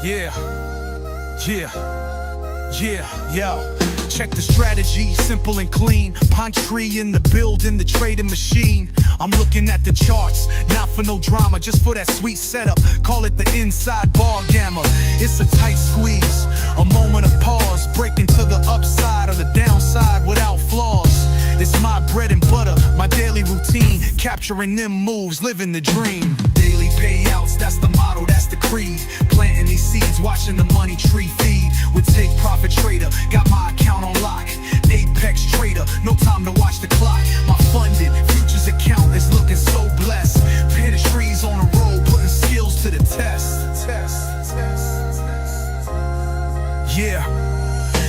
Yeah, yo. Check the strategy, simple and clean. Pine tree in the building, the trading machine. I'm looking at the charts, not for no drama, just for that sweet setup. Call it the inside bar gamma. It's a tight squeeze, a moment of pause, breaking to the upside or the downside without flaws. It's my bread and butter, my daily routine, capturing them moves, living the dream. Daily payouts, that's the motto, that's the creed. Planting these seeds, watching the money tree feed. With Take Profit Trader, got my account on lock. Apex Trader, no time to watch the clock. My funded futures account is looking so blessed. Pin trees on the road, putting skills to the test. Yeah.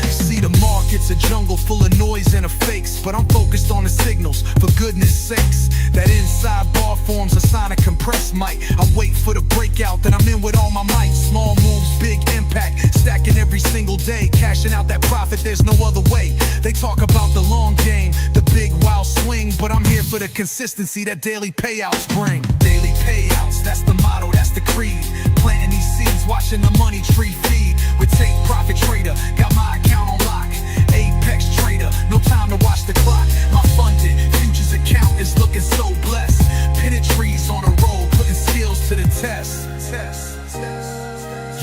See, the market's a jungle full of noise and of fakes, but I'm focused on the signals, for goodness sakes. That inside bar forms a sign of compressed mic. I wait for the breakout, then I'm in with all my might. Small moves, big impact, stacking every single day, cashing out that profit, there's no other way. They talk about the long game, the big wild swing, but I'm here for the consistency that daily payouts bring. Daily payouts, that's the motto, that's the creed. Planting these seeds, watching the money tree feed. With Take Profit Trader, got my account on lock. Apex Trader, no time to watch the clock. My funded futures account is looking so blessed. Pinning trees on a roll, putting skills to the test.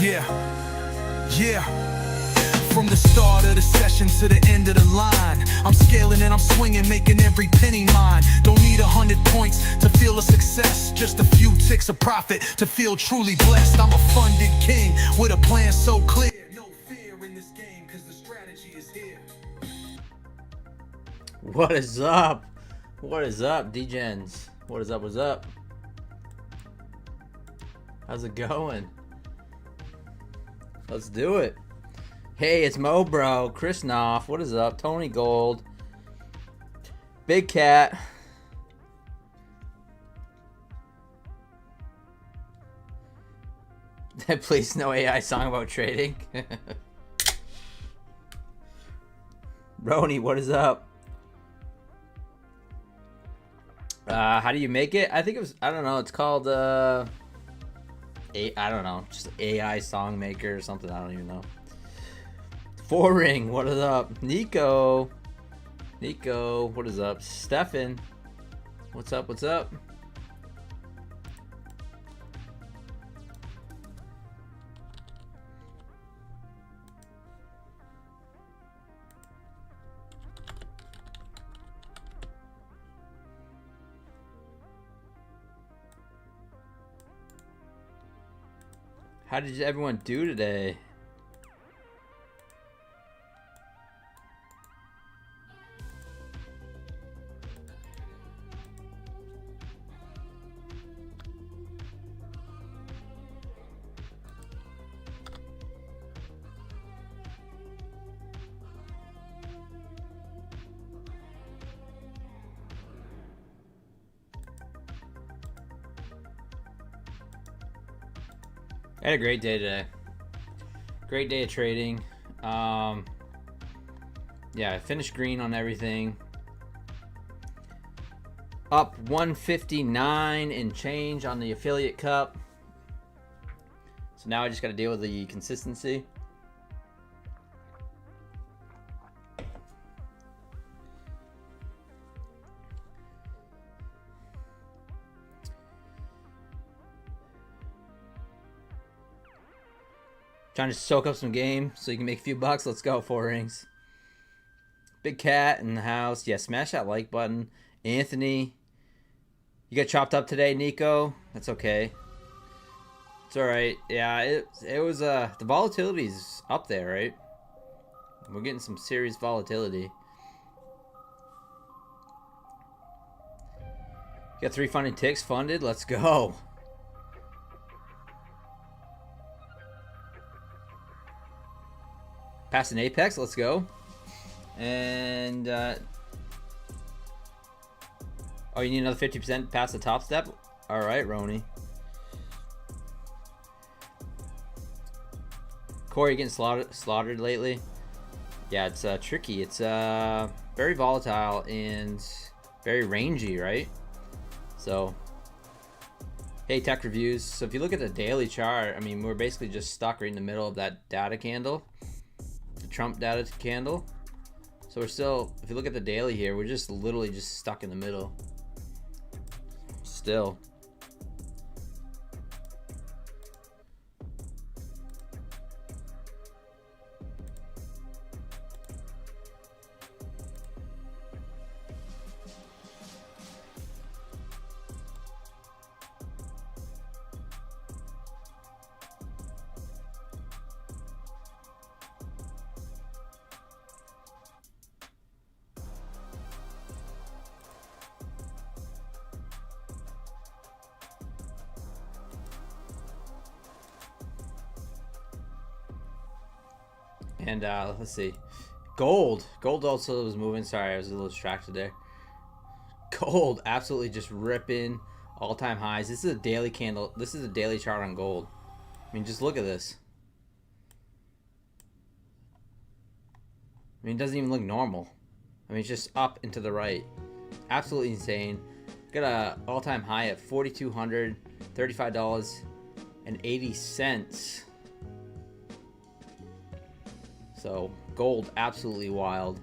Yeah. From the start of the session to the end of the line, I'm scaling and I'm swinging, making every penny mine. Don't need 100 points to feel a success, just a few ticks of profit to feel truly blessed. I'm a funded king with a plan so clear. No fear in this game, cause the strategy is here. What is up? What is up, D-Gens? What is up? What's up? How's it going? Let's do it. Hey, it's Mo Bro, Chris Knopf, what is up? Tony Gold, Big Cat. Please, no AI song about trading. Roni, what is up? How do you make it? I think it was, I don't know, it's called, I don't know, just AI song maker or something, I don't even know. Four Ring, what is up? Nico, what is up? Stefan, what's up? How did everyone do today? I had a great day today. Great day of trading. Yeah, I finished green on everything. Up 159 and change on the affiliate cup. So now I just got to deal with the consistency. Trying to soak up some game so you can make a few bucks. Let's go, Four Rings. Big Cat in the house. Yeah, smash that like button. Anthony, you got chopped up today, Nico. That's okay. It's all right. Yeah, it was the volatility's up there, right? We're getting some serious volatility. Got 3 funded ticks funded. Let's go. Pass an Apex, let's go. And oh, you need another 50% past the top step? All right, Roni. Corey, getting slaughtered lately? Yeah, it's tricky. It's very volatile and very rangy, right? So Hey, tech reviews. So if you look at the daily chart, I mean, we're basically just stuck right in the middle of that data candle, the Trump data candle. So we're still, if you look at the daily here, we're just literally just stuck in the middle. Still. And let's see, gold also was moving. Sorry, I was a little distracted there. Gold absolutely just ripping, all-time highs. This is a daily candle. This is a daily chart on gold. I mean, just look at this. I mean, it doesn't even look normal. I mean, it's just up and to the right. Absolutely insane. Got a all-time high at $4,235.80. So gold, absolutely wild.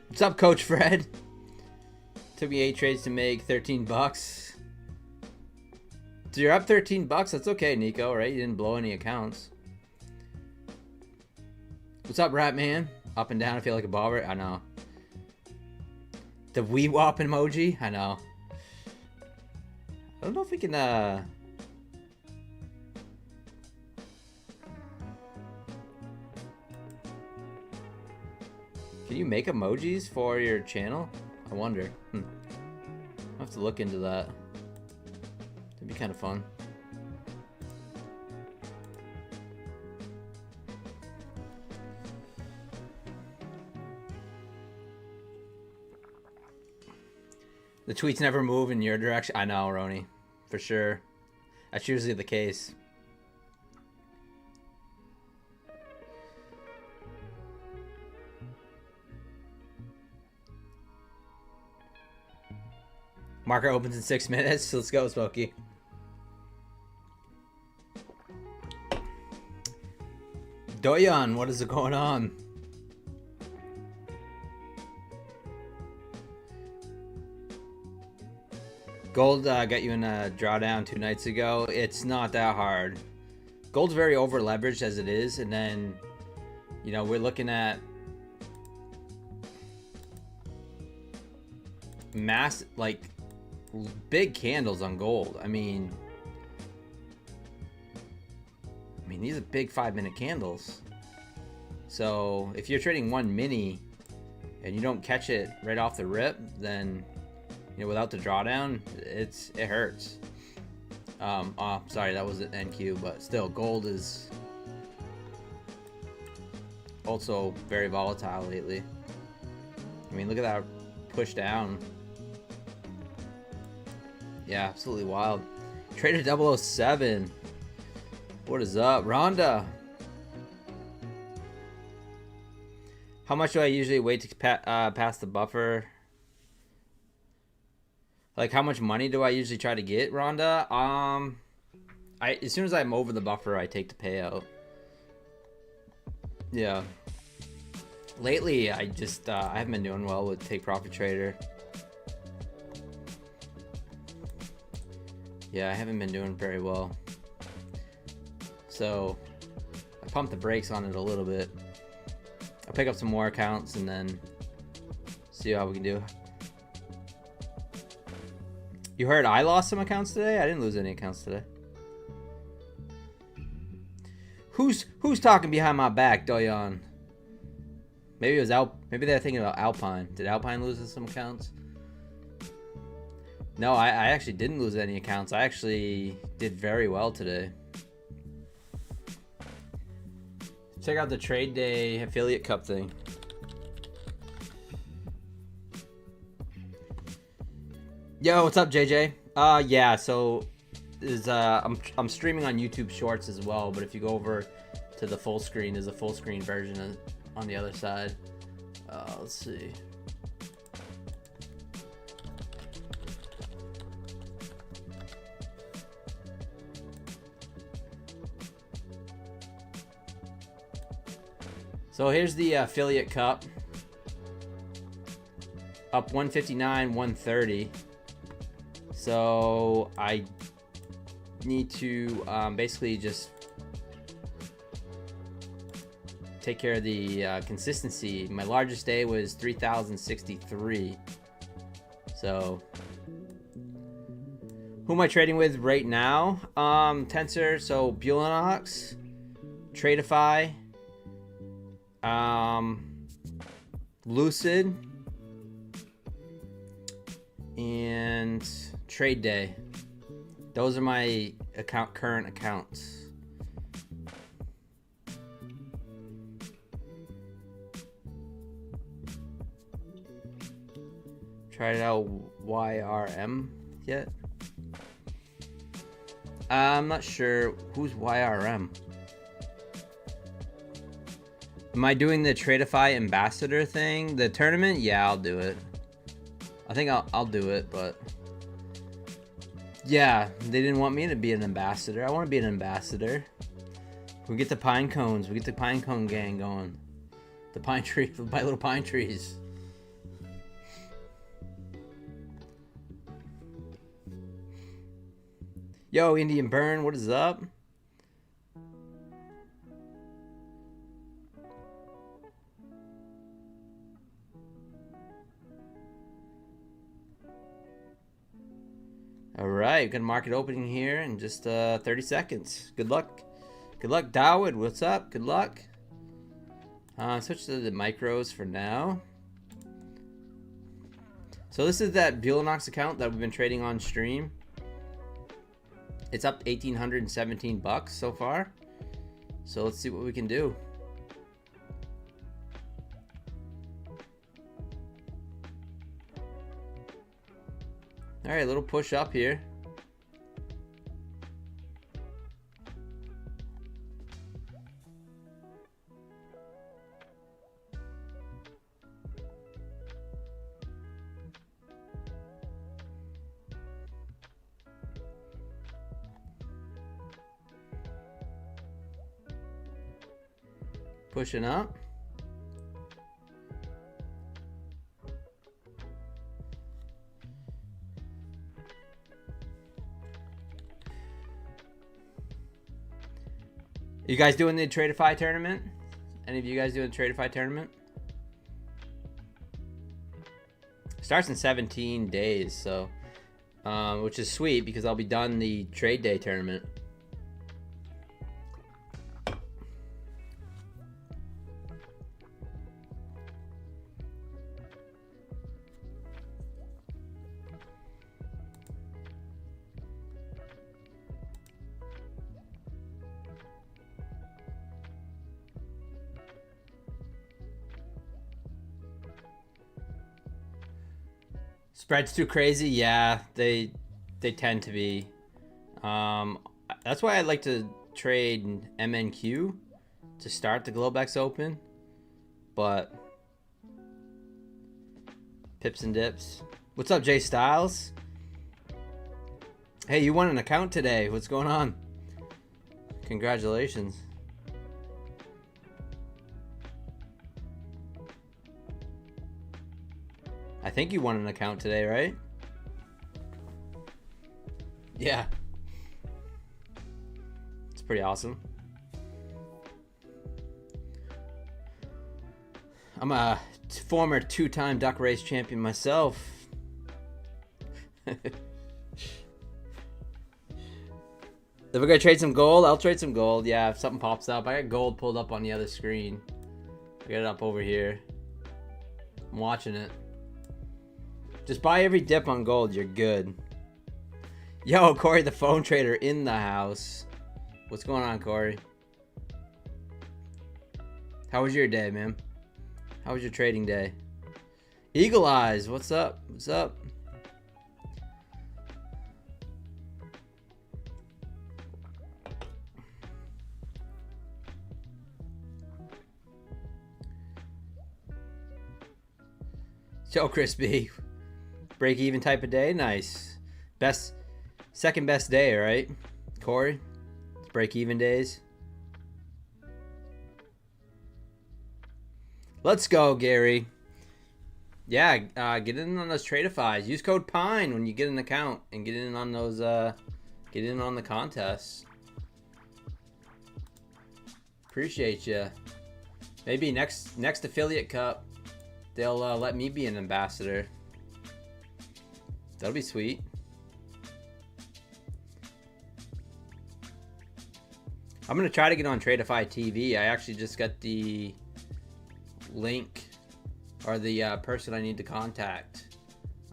What's up, Coach Fred? Took me 8 trades to make 13 bucks. So you're up 13 bucks. That's okay, Nico, right? You didn't blow any accounts. What's up, Rat Man? Up and down, I feel like a bobber. I know. The wee wop emoji. I know. I don't know if we can Can you make emojis for your channel? I wonder. I'll have to look into that. That'd be kind of fun. The tweets never move in your direction. I know, Roni. For sure. That's usually the case. Market opens in 6 minutes. Let's go, Smokey. Doyan, what is going on? Gold got you in a drawdown 2 nights ago. It's not that hard. Gold's very over leveraged as it is, and then, you know, we're looking at like big candles on gold. I mean these are big 5-minute candles. So if you're trading one mini and you don't catch it right off the rip, then, you know, without the drawdown, it hurts. Sorry, that was an NQ, but still, gold is also very volatile lately. I mean, look at that push down. Yeah, absolutely wild. Traded 007. What is up, Rhonda? How much do I usually wait to pass the buffer? Like, how much money do I usually try to get, Rhonda? As soon as I'm over the buffer, I take the payout. Yeah. Lately, I just I haven't been doing well with Take Profit Trader. Yeah, I haven't been doing very well. So I pumped the brakes on it a little bit. I'll pick up some more accounts and then see how we can do. You heard I lost some accounts today? I didn't lose any accounts today. Who's talking behind my back, Doyan? Maybe it was maybe they're thinking about Alpine. Did Alpine lose some accounts? No, I actually didn't lose any accounts. I actually did very well today. Check out the Trade Day Affiliate Cup thing. Yo, what's up, JJ? Yeah, so I'm streaming on YouTube Shorts as well, but if you go over to the full screen, there's a full screen version on the other side. Let's see. So here's the affiliate cup. Up 159, 130. So I need to basically just take care of the consistency. My largest day was 3,063. So who am I trading with right now? Tensor, so Bulanox, Tradeify, Lucid, and Trade Day. Those are my current accounts. Tried out YRM yet? I'm not sure who's YRM. Am I doing the Tradeify ambassador thing? The tournament? Yeah, I'll do it. I think I'll do it, but yeah, they didn't want me to be an ambassador. I want to be an ambassador. We get the pine cones. We get the pine cone gang going. The pine tree, my little pine trees. Yo, Indian Burn, what is up? All right, good market opening here in just 30 seconds. Good luck. Good luck, Dawood. What's up? Good luck. Switch to the micros for now. So this is that Bulanox account that we've been trading on stream. It's up 1,817 bucks so far. So let's see what we can do. All right, a little push up here. Pushing up. You guys doing the Tradeify tournament? Any of you guys doing the Tradeify tournament? Starts in 17 days, so which is sweet because I'll be done the trade day tournament. Spreads too crazy? Yeah, they tend to be. That's why I like to trade MNQ to start the Globex Open. But pips and dips. What's up, Jay Styles? Hey, you won an account today. What's going on? Congratulations. I think you won an account today, right? Yeah. It's pretty awesome. I'm a former two-time duck race champion myself. If we're gonna trade some gold, I'll trade some gold. Yeah, if something pops up. I got gold pulled up on the other screen. I got it up over here. I'm watching it. Just buy every dip on gold, you're good. Yo, Corey the phone trader in the house. What's going on, Corey? How was your day, man? How was your trading day? Eagle Eyes, what's up? What's up? Yo, Crispy. Break even type of day, nice. Second best day, right? Corey, it's break even days. Let's go, Gary. Yeah, get in on those Tradeifys. Use code PINE when you get an account and get in on those. Get in on the contests. Appreciate you. Maybe next affiliate cup, they'll let me be an ambassador. That'll be sweet. I'm gonna try to get on Tradeify TV. I actually just got the link or the person I need to contact.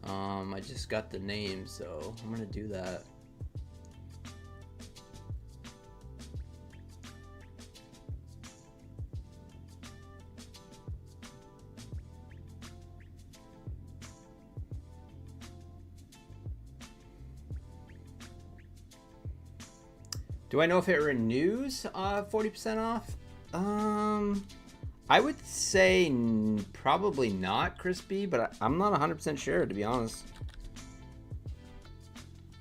I just got the name, so I'm gonna do that. Do I know if it renews 40% off? I would say probably not, Crispy, but I'm not 100% sure, to be honest.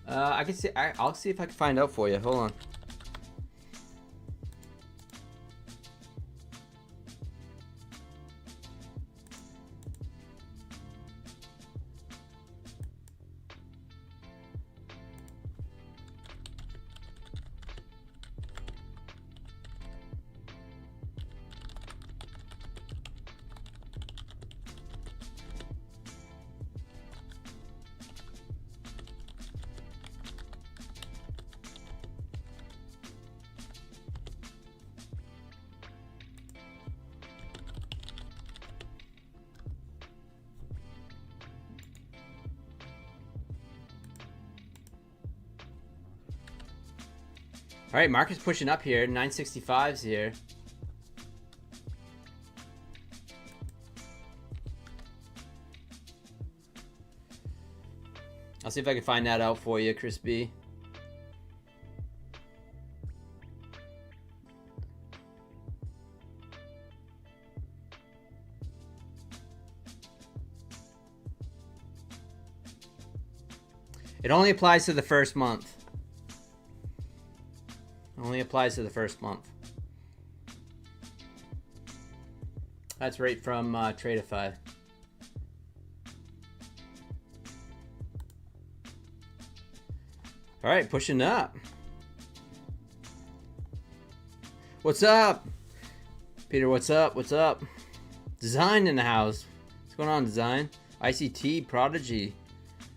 I can see. I'll see if I can find out for you. Hold on. All right, market's pushing up here. 965's here. I'll see if I can find that out for you, Crispy. It only applies to the first month. Only applies to the first month. That's right from Tradeify. All right, pushing up. What's up? Peter, what's up? What's up? Design in the house. What's going on, Design? ICT Prodigy.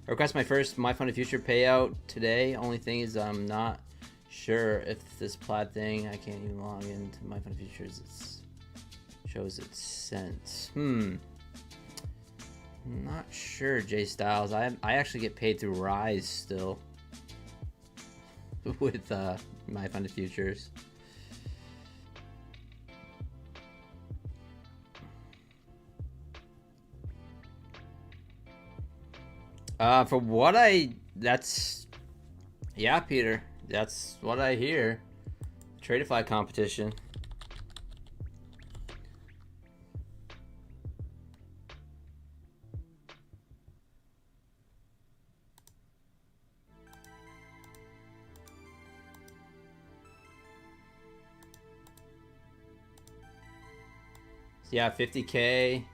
I request my first My Fund of Future payout today. Only thing is I'm not sure if this plaid thing, I can't even log into My Fund of Futures. It shows it's sent. I'm not sure, Jay Styles. I actually get paid through Rise still with My Fund of Futures. For what yeah, Peter. That's what I hear. Tradeify competition. So yeah, 50K.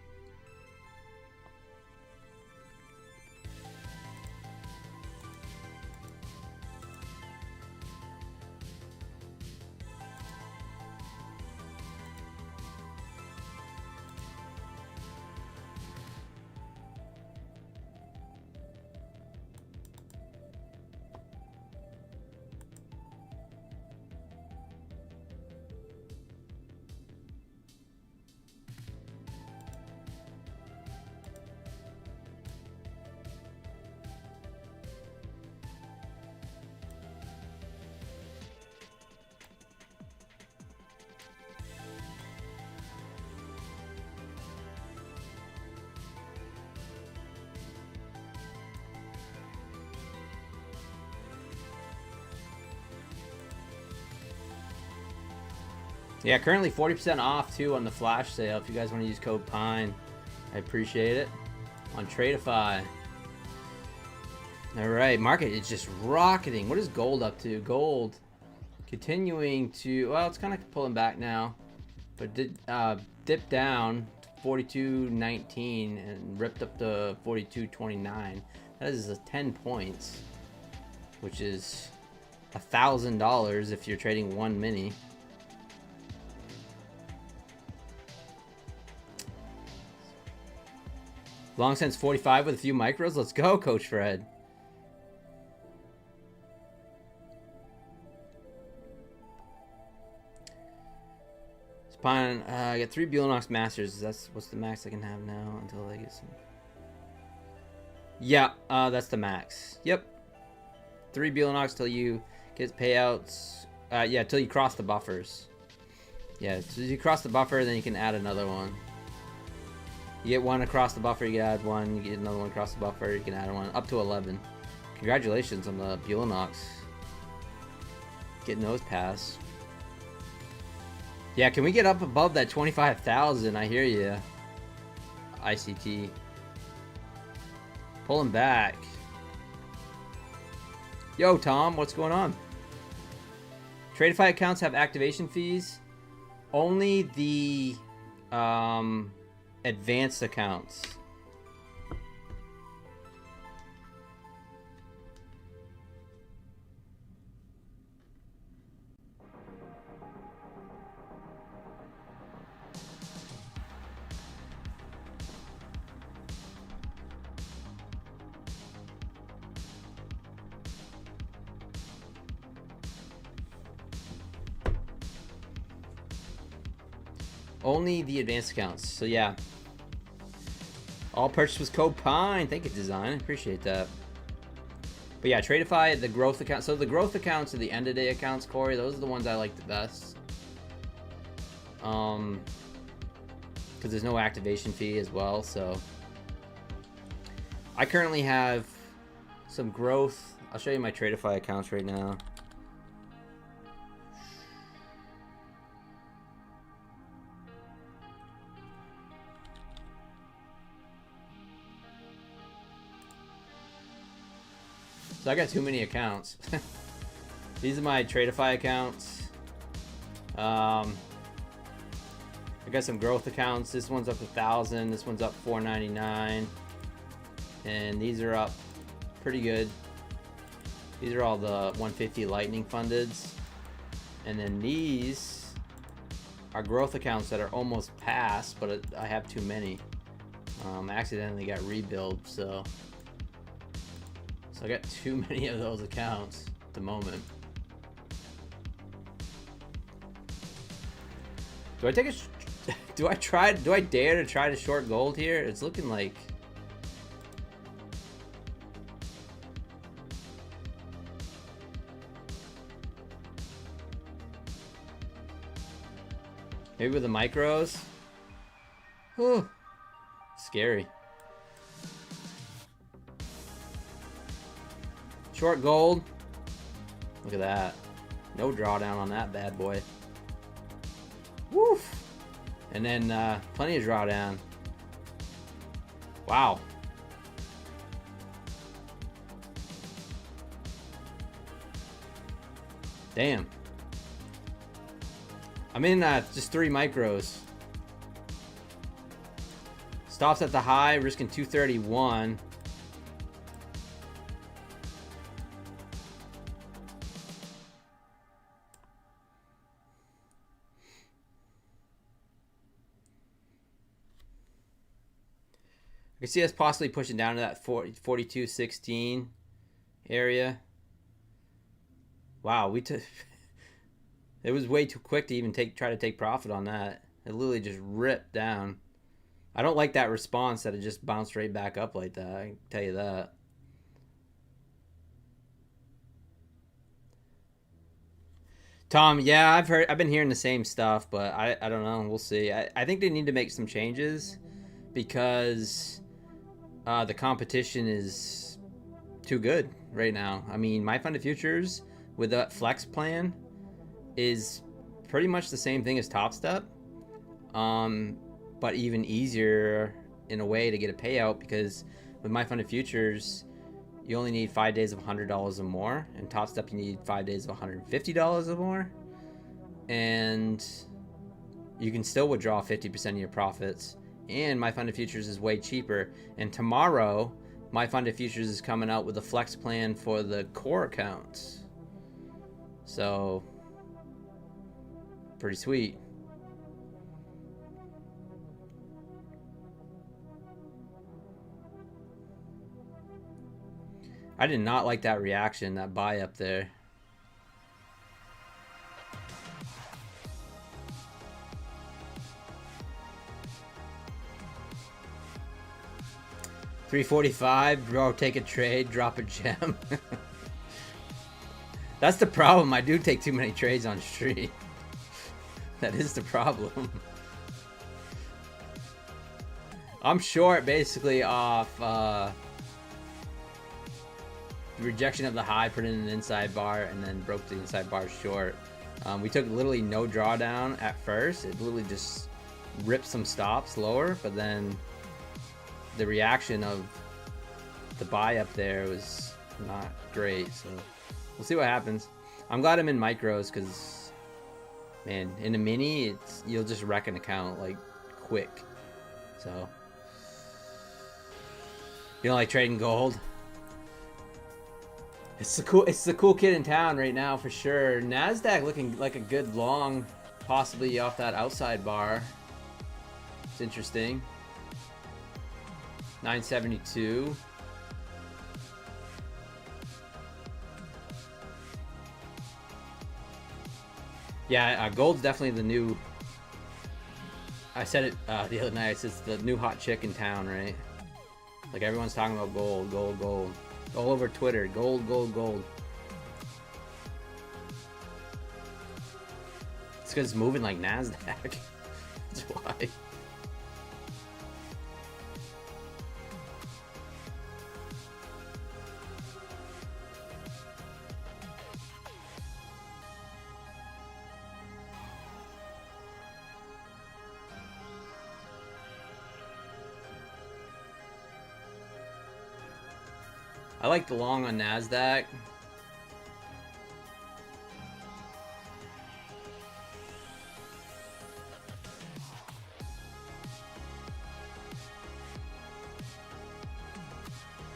Yeah, currently 40% off too on the flash sale. If you guys want to use code PINE, I appreciate it. On Tradeify. All right, market is just rocketing. What is gold up to? Gold continuing to, well, it's kind of pulling back now, but did dip down 42.19 and ripped up to 42.29. That is 10 points, which is $1,000 if you're trading one mini. Long since 45 with a few micros. Let's go, Coach Fred. Spine, I got 3 Buellanox Masters. That's what's the max I can have now until I get some. Yeah, that's the max. Yep. 3 Buellanox till you get payouts. Yeah, till you cross the buffers. Yeah, so you cross the buffer, then you can add another one. You get one across the buffer, you can add one. You get another one across the buffer, you can add one. Up to 11. Congratulations on the Buellanox. Getting those passed. Yeah, can we get up above that 25,000? I hear you. ICT. Pulling back. Yo, Tom, what's going on? Tradeify accounts have activation fees. Only the advanced accounts. Only the advanced accounts. So yeah. All purchase was code PINE. Thank you, Design. Appreciate that. But yeah, Tradeify, the growth account. So the growth accounts are the end of day accounts, Corey. Those are the ones I like the best. Because there's no activation fee as well. So I currently have some growth. I'll show you my Tradeify accounts right now. So I got too many accounts. These are my Tradeify accounts. I got some growth accounts. This one's up 1,000. This one's up 499. And these are up pretty good. These are all the 150 lightning fundeds. And then these are growth accounts that are almost past, but I have too many. I accidentally got rebuild, so I got too many of those accounts at the moment. Do I take a do I dare to try to short gold here? It's looking like maybe with the micros. Whew. Scary. Short gold. Look at that. No drawdown on that bad boy. Woof. And then plenty of drawdown. Wow. Damn. I'm in just 3 micros. Stops at the high, risking 231. I can see us possibly pushing down to that 42.16 area. Wow, we took. It was way too quick to even try to take profit on that. It literally just ripped down. I don't like that response that it just bounced right back up like that. I can tell you that. Tom, yeah, I've been hearing the same stuff, but I don't know. We'll see. I think they need to make some changes because the competition is too good right now. I mean, my funded futures with that flex plan is pretty much the same thing as Top Step, but even easier in a way to get a payout because with my funded futures, you only need 5 days of $100 or more, and Top Step you need 5 days of $150 or more, and you can still withdraw 50% of your profits and my funded futures is way cheaper. And tomorrow, my funded futures is coming out with a flex plan for the core accounts. So, pretty sweet. I did not like that reaction, that buy up there. $345, bro, take a trade, drop a gem. That's the problem. I do take too many trades on stream. That is the problem. I'm short basically off the rejection of the high, put in an inside bar, and then broke the inside bar short. We took literally no drawdown at first. It literally just ripped some stops lower, but then the reaction of the buy up there was not great. So we'll see what happens. I'm glad I'm in micros because, man, in a mini, you'll just wreck an account like quick. So you don't like trading gold? It's the cool kid in town right now for sure. Nasdaq looking like a good long, possibly off that outside bar. It's interesting. 972. Yeah, gold's definitely the new. I said it the other night. It's the new hot chick in town, right? Like everyone's talking about gold, gold, gold. All over Twitter, gold, gold, gold. It's because it's moving like Nasdaq. That's why. I like the long on Nasdaq.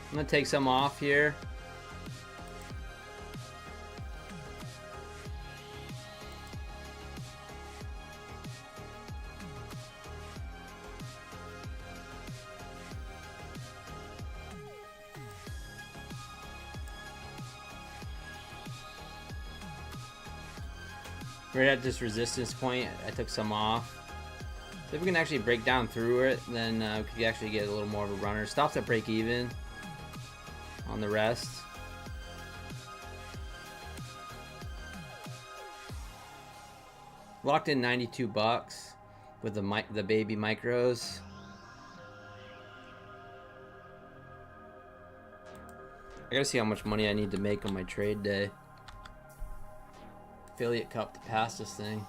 I'm gonna take some off here. Right at this resistance point, I took some off. So if we can actually break down through it, then we could actually get a little more of a runner. Stops at break even on the rest. Locked in 92 bucks with the baby micros. I gotta see how much money I need to make on my trade day. Affiliate cup to pass this thing.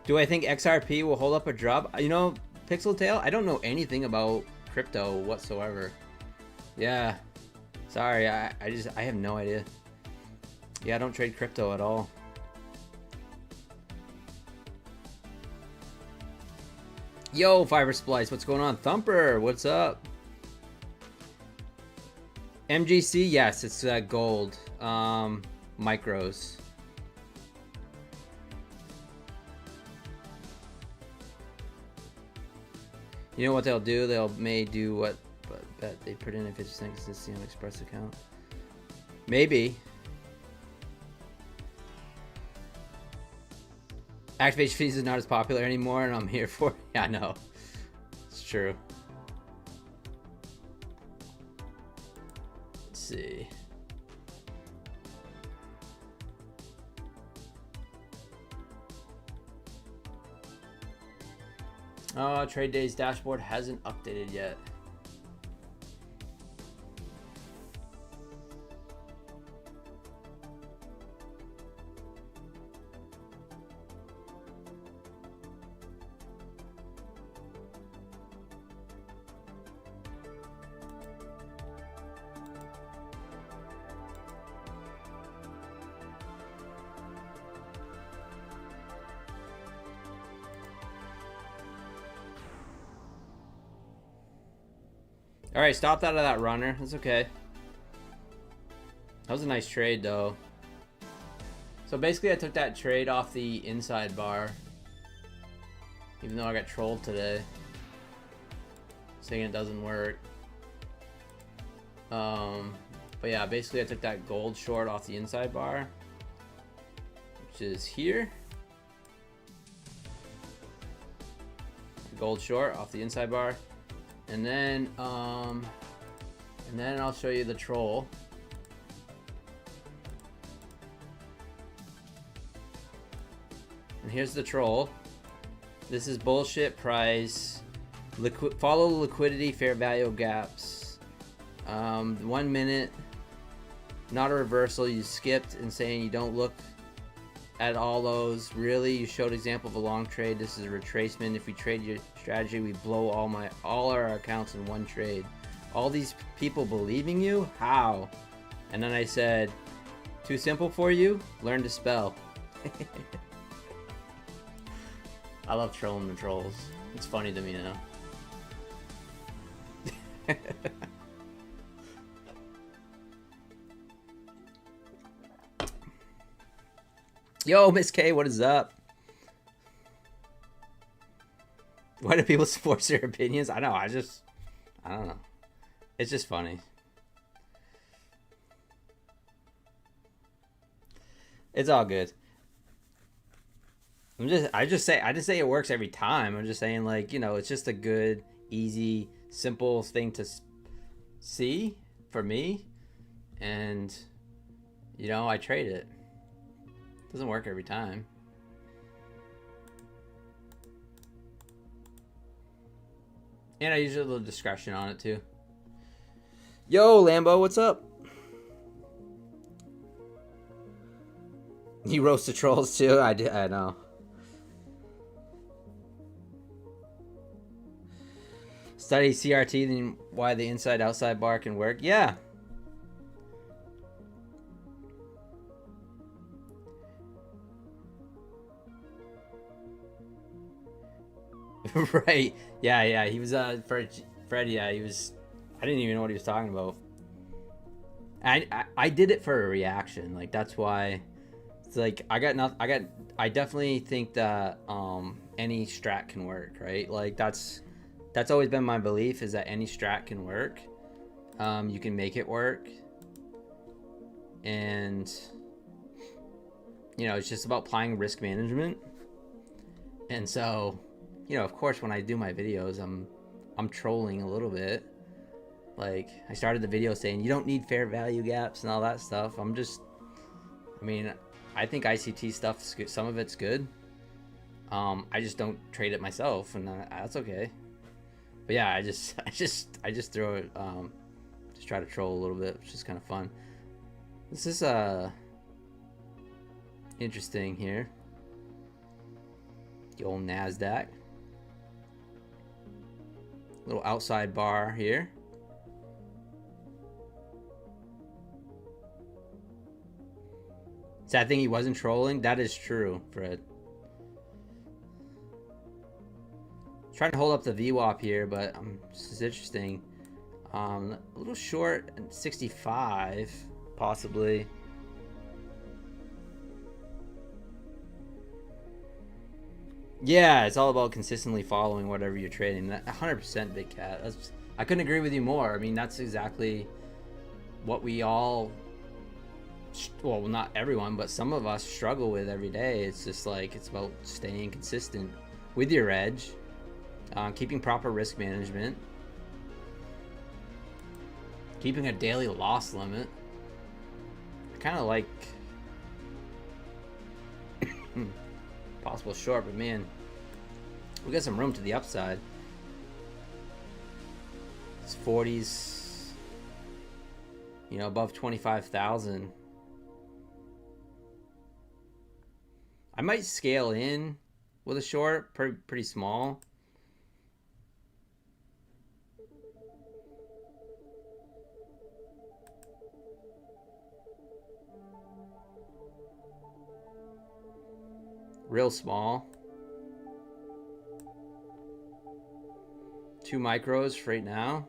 Do I think XRP will hold up a drop? You know, Pixel Tail, I don't know anything about crypto whatsoever. Yeah. Sorry, I have no idea. Yeah, I don't trade crypto at all. Yo, Fiber Splice, what's going on? Thumper, what's up? MGC, yes, it's gold. Micros. You know what they'll do? May do what bet they put in a 50% consistency on Express account. Maybe. Activation fees is not as popular anymore, and I'm here for it. Yeah, I know. It's true. Let's see. Trade Days dashboard hasn't updated yet. All right, stopped out of that runner. That's okay. That was a nice trade, though. So basically, I took that trade off the inside bar, even though I got trolled today, saying it doesn't work. But yeah, basically, I took that gold short off the inside bar, which is here. Gold short off the inside bar. And then I'll show you the troll. And here's the troll. This is bullshit price. Follow liquidity fair value gaps. 1 minute. Not a reversal. You skipped and saying you don't look at all those. Really, you showed example of a long trade. This is a retracement. If we trade your strategy, we blow all our accounts in one trade. All these people believing you? How? And then I said, too simple for you? Learn to spell. I love trolling the trolls. It's funny to me now. Yo, Miss K, what is up? Why do people force their opinions? I know, I don't know. It's just funny. It's all good. I just say it works every time. I'm just saying, like, you know, it's just a good, easy, simple thing to see for me, and you know, I trade it. Doesn't work every time. And I use a little discretion on it too. Yo, Lambo, what's up? You roast the trolls too? I know. Study CRT, then why the inside-outside bar can work. Yeah. Right. Yeah. He was Fred. Yeah, he was. I didn't even know what he was talking about. I did it for a reaction. Like, that's why. It's like I definitely think that any strat can work, right? Like that's always been my belief, is that any strat can work. You can make it work, and you know, it's just about applying risk management. And so, you know, of course, when I do my videos, I'm trolling a little bit. Like, I started the video saying you don't need fair value gaps and all that stuff. I mean, I think ICT stuff is good. Some of it's good. I just don't trade it myself, and that's okay. But yeah, I just throw it. Just try to troll a little bit, which is kind of fun. This is interesting here. The old Nasdaq. Little outside bar here. Sad thing he wasn't trolling. That is true, Fred. Trying to hold up the VWAP here, but this is interesting. A little short at 65, possibly. Yeah, it's all about consistently following whatever you're trading. 100% Big Cat. I couldn't agree with you more. I mean, that's exactly what we all, well, not everyone, but some of us struggle with every day. It's just like, it's about staying consistent with your edge, keeping proper risk management, keeping a daily loss limit. I kind of like possible short, but man, We got some room to the upside. It's 40s, you know, above 25,000. I might scale in with a short, pretty small. Real small. 2 micros for right now.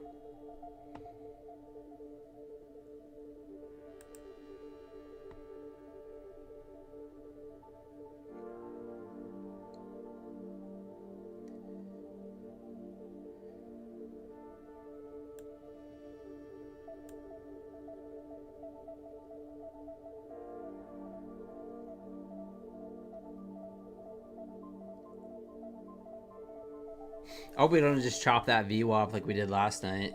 I hope we don't just chop that VWAP like we did last night.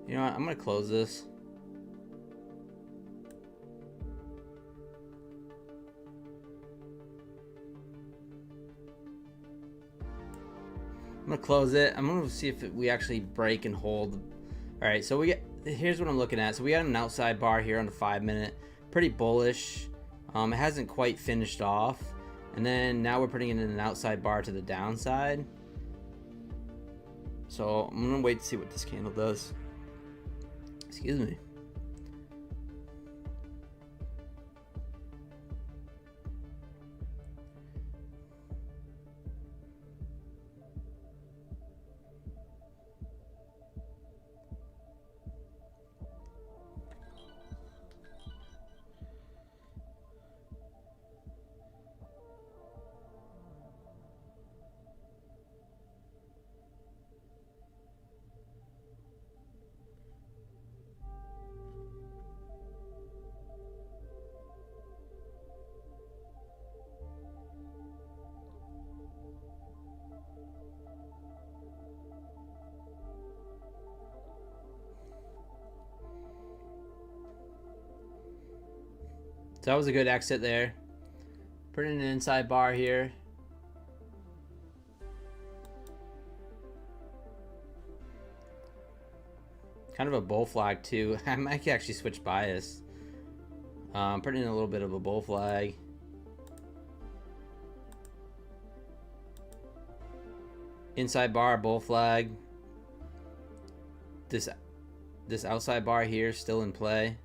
You know what? I'm going to close this. I'm gonna close it. I'm gonna see if we actually break and hold. All right, so here's what I'm looking at. So we got an outside bar here on the 5-minute, pretty bullish. It hasn't quite finished off, and then now we're putting it in an outside bar to the downside. So I'm gonna wait to see what this candle does. Excuse me. So that was a good exit there. Put in an inside bar here. Kind of a bull flag too. I might actually switch bias. Put in a little bit of a bull flag. Inside bar, bull flag. This outside bar here still in play.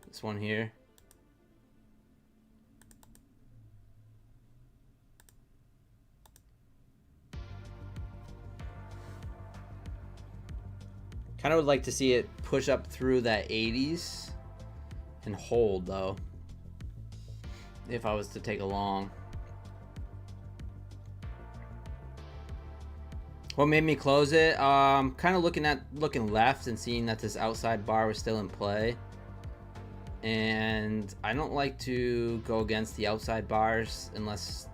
This one here. Kind of would like to see it push up through that 80s and hold though, if I was to take a long. What made me close it? Kind of looking left and seeing that this outside bar was still in play. And I don't like to go against the outside bars unless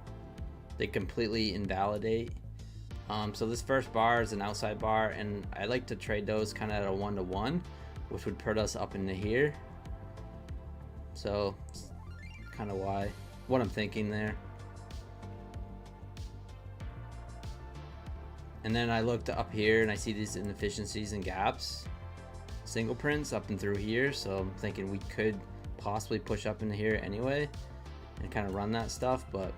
they completely invalidate. So this first bar is an outside bar, and I like to trade those kind of at a 1-to-1, which would put us up into here. So kind of what I'm thinking there. And then I looked up here and I see these inefficiencies and gaps. Single prints up and through here, so I'm thinking we could possibly push up into here anyway and kind of run that stuff, but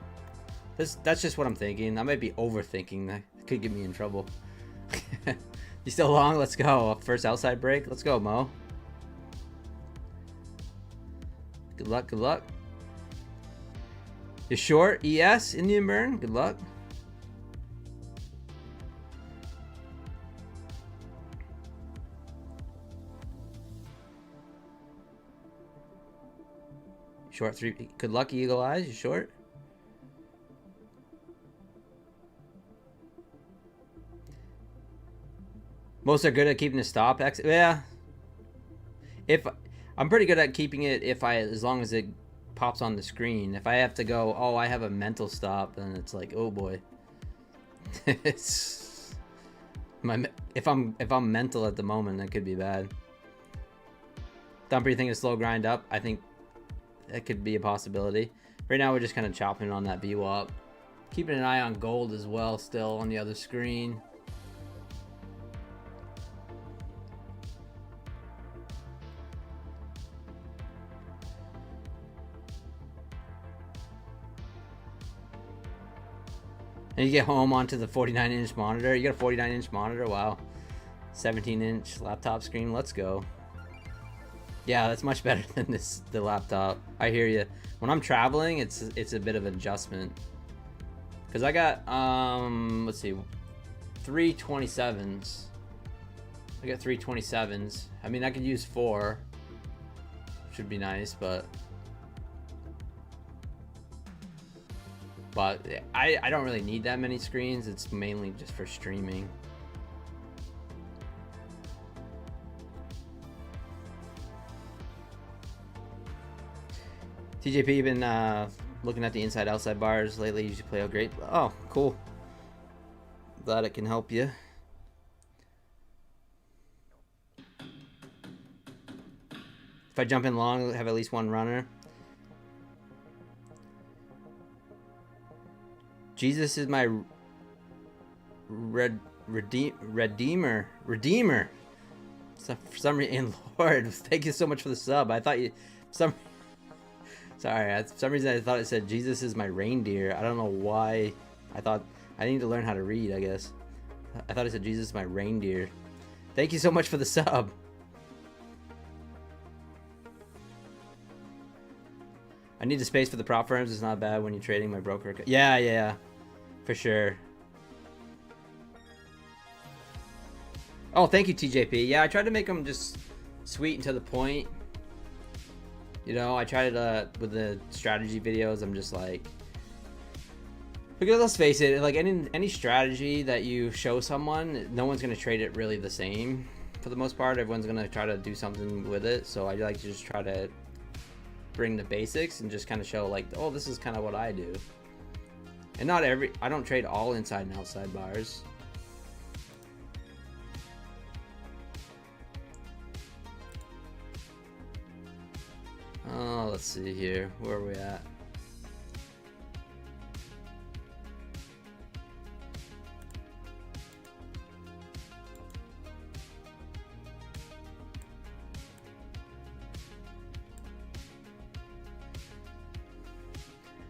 that's just what I'm thinking. I might be overthinking. That could get me in trouble. You still long? Let's go. First outside break. Let's go, Mo. Good luck, good luck. You short ES Indian burn? Good luck. Short 3. Good luck, Eagle Eyes. You short? Most are good at keeping the stop exit. Yeah. If I'm pretty good at keeping it, as long as it pops on the screen. If I have to go, oh, I have a mental stop, then it's like, oh boy. It's if I'm mental at the moment, that could be bad. Thumper, you think a slow grind up? I think that could be a possibility. Right now, we're just kind of chopping on that VWAP. Keeping an eye on gold as well, still on the other screen. And you get home onto the 49-inch monitor. You got a 49-inch monitor? Wow. 17-inch laptop screen. Let's go. Yeah, that's much better than the laptop. I hear you. When I'm traveling, it's a bit of an adjustment. Because I got, let's see, 327s. I got 327s. I mean, I could use 4. Should be nice, but I don't really need that many screens. It's mainly just for streaming. TJP, you've been looking at the inside outside bars lately. You usually play out great. Oh, cool. Glad it can help you. If I jump in long, have at least one runner. Jesus is my redeemer. So for some reason, Lord, thank you so much for the sub. I thought you, for some reason I thought it said Jesus is my reindeer. I don't know why. I thought I need to learn how to read, I guess. I thought it said Jesus is my reindeer. Thank you so much for the sub. I need the space for the prop firms. It's not bad when you're trading my broker. Yeah. For sure. Oh, thank you, TJP. Yeah, I tried to make them just sweet and to the point. You know, I tried with the strategy videos. I'm just like, because let's face it, like any strategy that you show someone, no one's gonna trade it really the same. For the most part, everyone's gonna try to do something with it. So I like to just try to bring the basics and just kind of show like, oh, this is kind of what I do. And I don't trade all inside and outside bars. Oh, let's see here. Where are we at?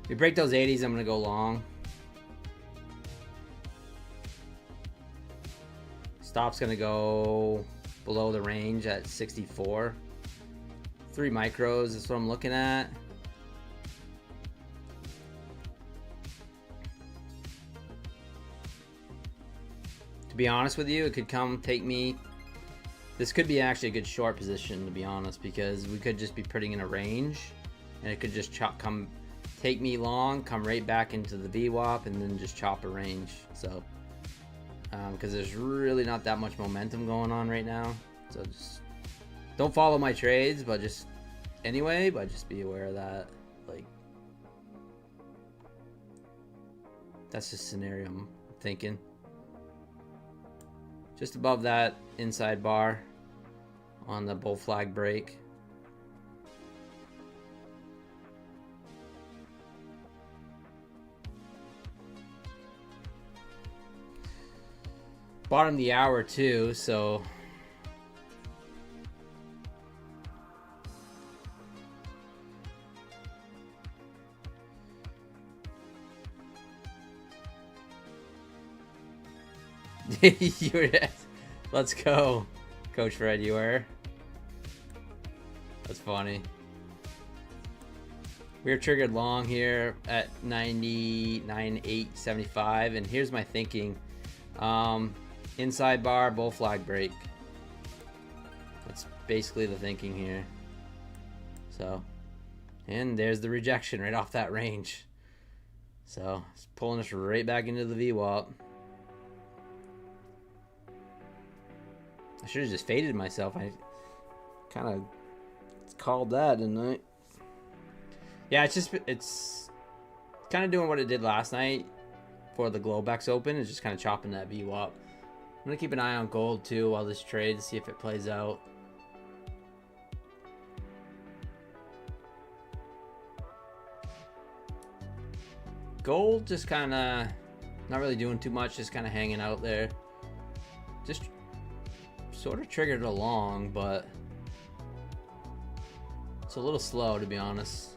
If we break those 80s, I'm going to go long. Stop's going to go below the range at 64. 3 micros is what I'm looking at. To be honest with you, it could take me. This could be actually a good short position, to be honest, because we could just be putting in a range, and it could just take me long, come right back into the VWAP, and then just chop a range. So, because there's really not that much momentum going on right now, so just don't follow my trades, but just be aware of that. Like, that's the scenario I'm thinking. Just above that inside bar on the bull flag break. Bottom of the hour too, so let's go, Coach Fred. You were. That's funny. We're triggered long here at 99.875, and here's my thinking. Inside bar, bull flag break. That's basically the thinking here. So, and there's the rejection right off that range. So it's pulling us right back into the VWAP. I should have just faded myself. I kind of called that, didn't I? Yeah, it's kind of doing what it did last night for the Globex Open. It's just kind of chopping that view up. I'm gonna keep an eye on gold too while this trade to see if it plays out. Gold just kind of not really doing too much, just kind of hanging out there. Just sort of triggered along, but it's a little slow to be honest.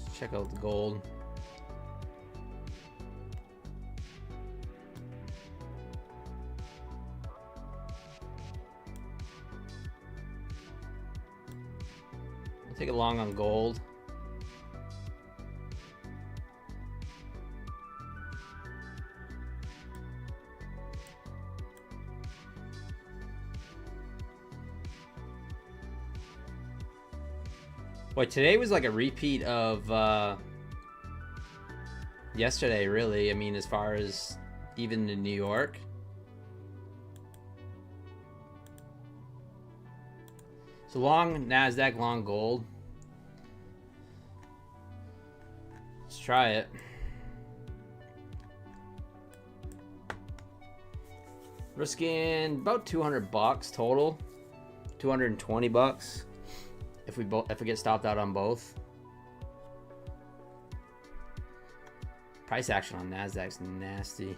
Let's check out the gold. Take it long on gold. Boy, today was like a repeat of yesterday, really. I mean, as far as even in New York. So long Nasdaq, long gold. Let's try it. Risking about 200 bucks total. 220 bucks if we get stopped out on both. Price action on Nasdaq's nasty.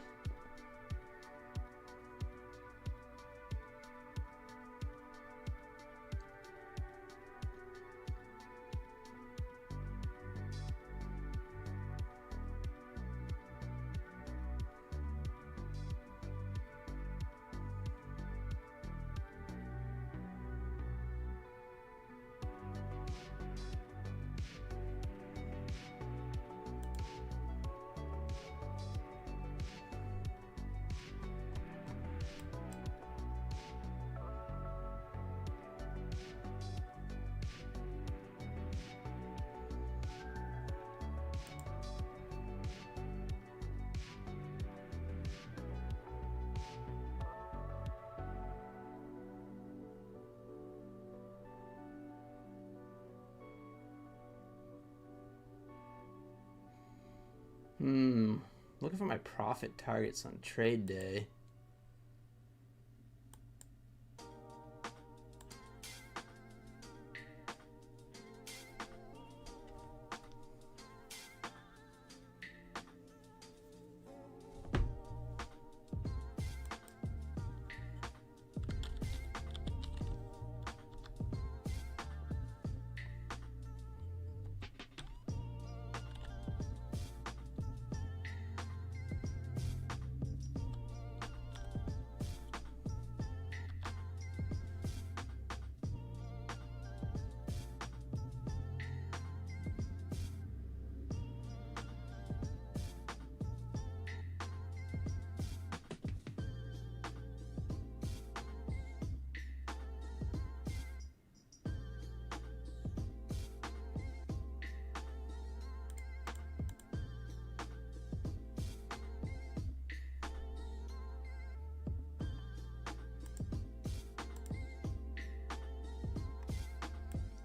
Looking for my profit targets on trade day.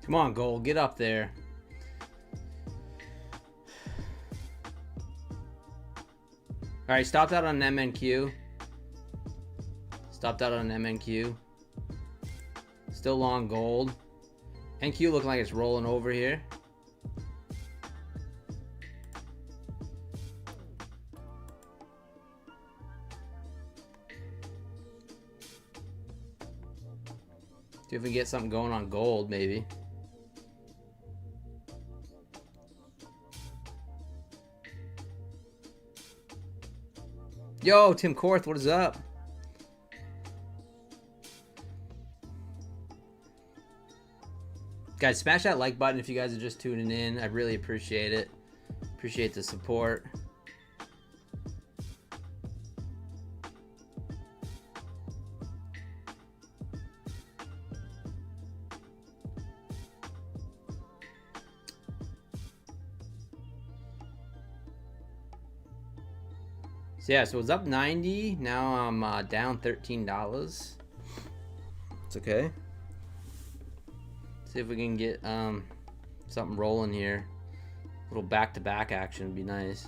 Come on, gold, get up there. All right, stopped out on MNQ. Stopped out on MNQ. Still long gold. NQ looking like it's rolling over here. See if we can get something going on gold, maybe. Yo, Tim Korth, what is up? Guys, smash that like button if you guys are just tuning in. I really appreciate it. Appreciate the support. So yeah, so it's up 90. Now I'm down $13. It's okay. See if we can get something rolling here. A little back-to-back action would be nice.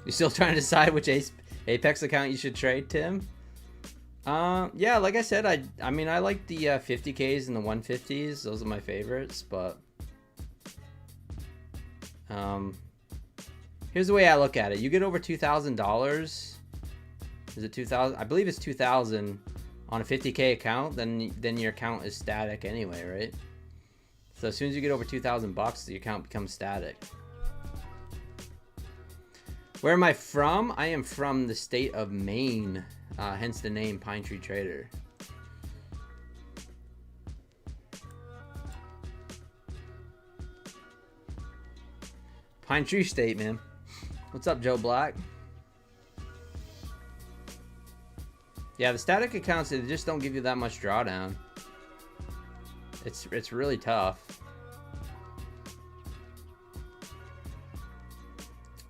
You still trying to decide which Apex account you should trade, Tim? Yeah, like I said, I mean, I like the 50Ks and the 150s. Those are my favorites, but here's the way I look at it. You get over $2,000. Is it 2,000? I believe it's 2,000 on a 50K account. Then your account is static anyway, right? So as soon as you get over 2,000 bucks, the account becomes static. Where am I from? I am from the state of Maine, hence the name Pine Tree Trader. Pine Tree State, man. What's up, Joe Black? Yeah, the static accounts, they just don't give you that much drawdown. It's really tough.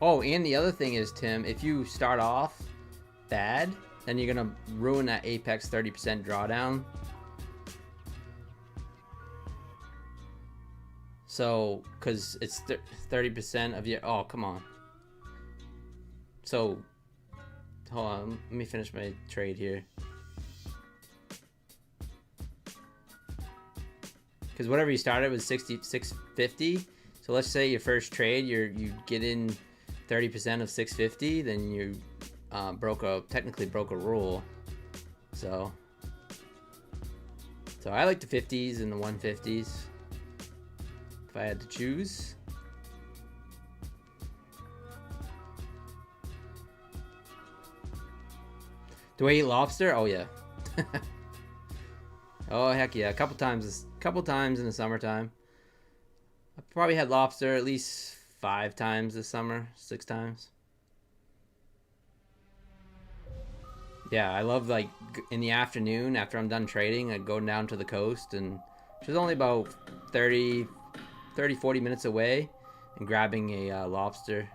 Oh, and the other thing is, Tim, if you start off bad, then you're going to ruin that Apex 30% drawdown. So, because it's 30% of your... Oh, come on. So, hold on. Let me finish my trade here. Because whatever you started was 650. So let's say your first trade, you get in 30% of 650, then you technically broke a rule. So I like the 50s and the 150s if I had to choose. Do I eat lobster? Oh yeah. Oh heck yeah, a couple times in the summertime. I probably had lobster at least 5 times this summer, 6 times. Yeah, I love, like, in the afternoon after I'm done trading, I'd go down to the coast, and which is only about 40 minutes away, and grabbing a lobster.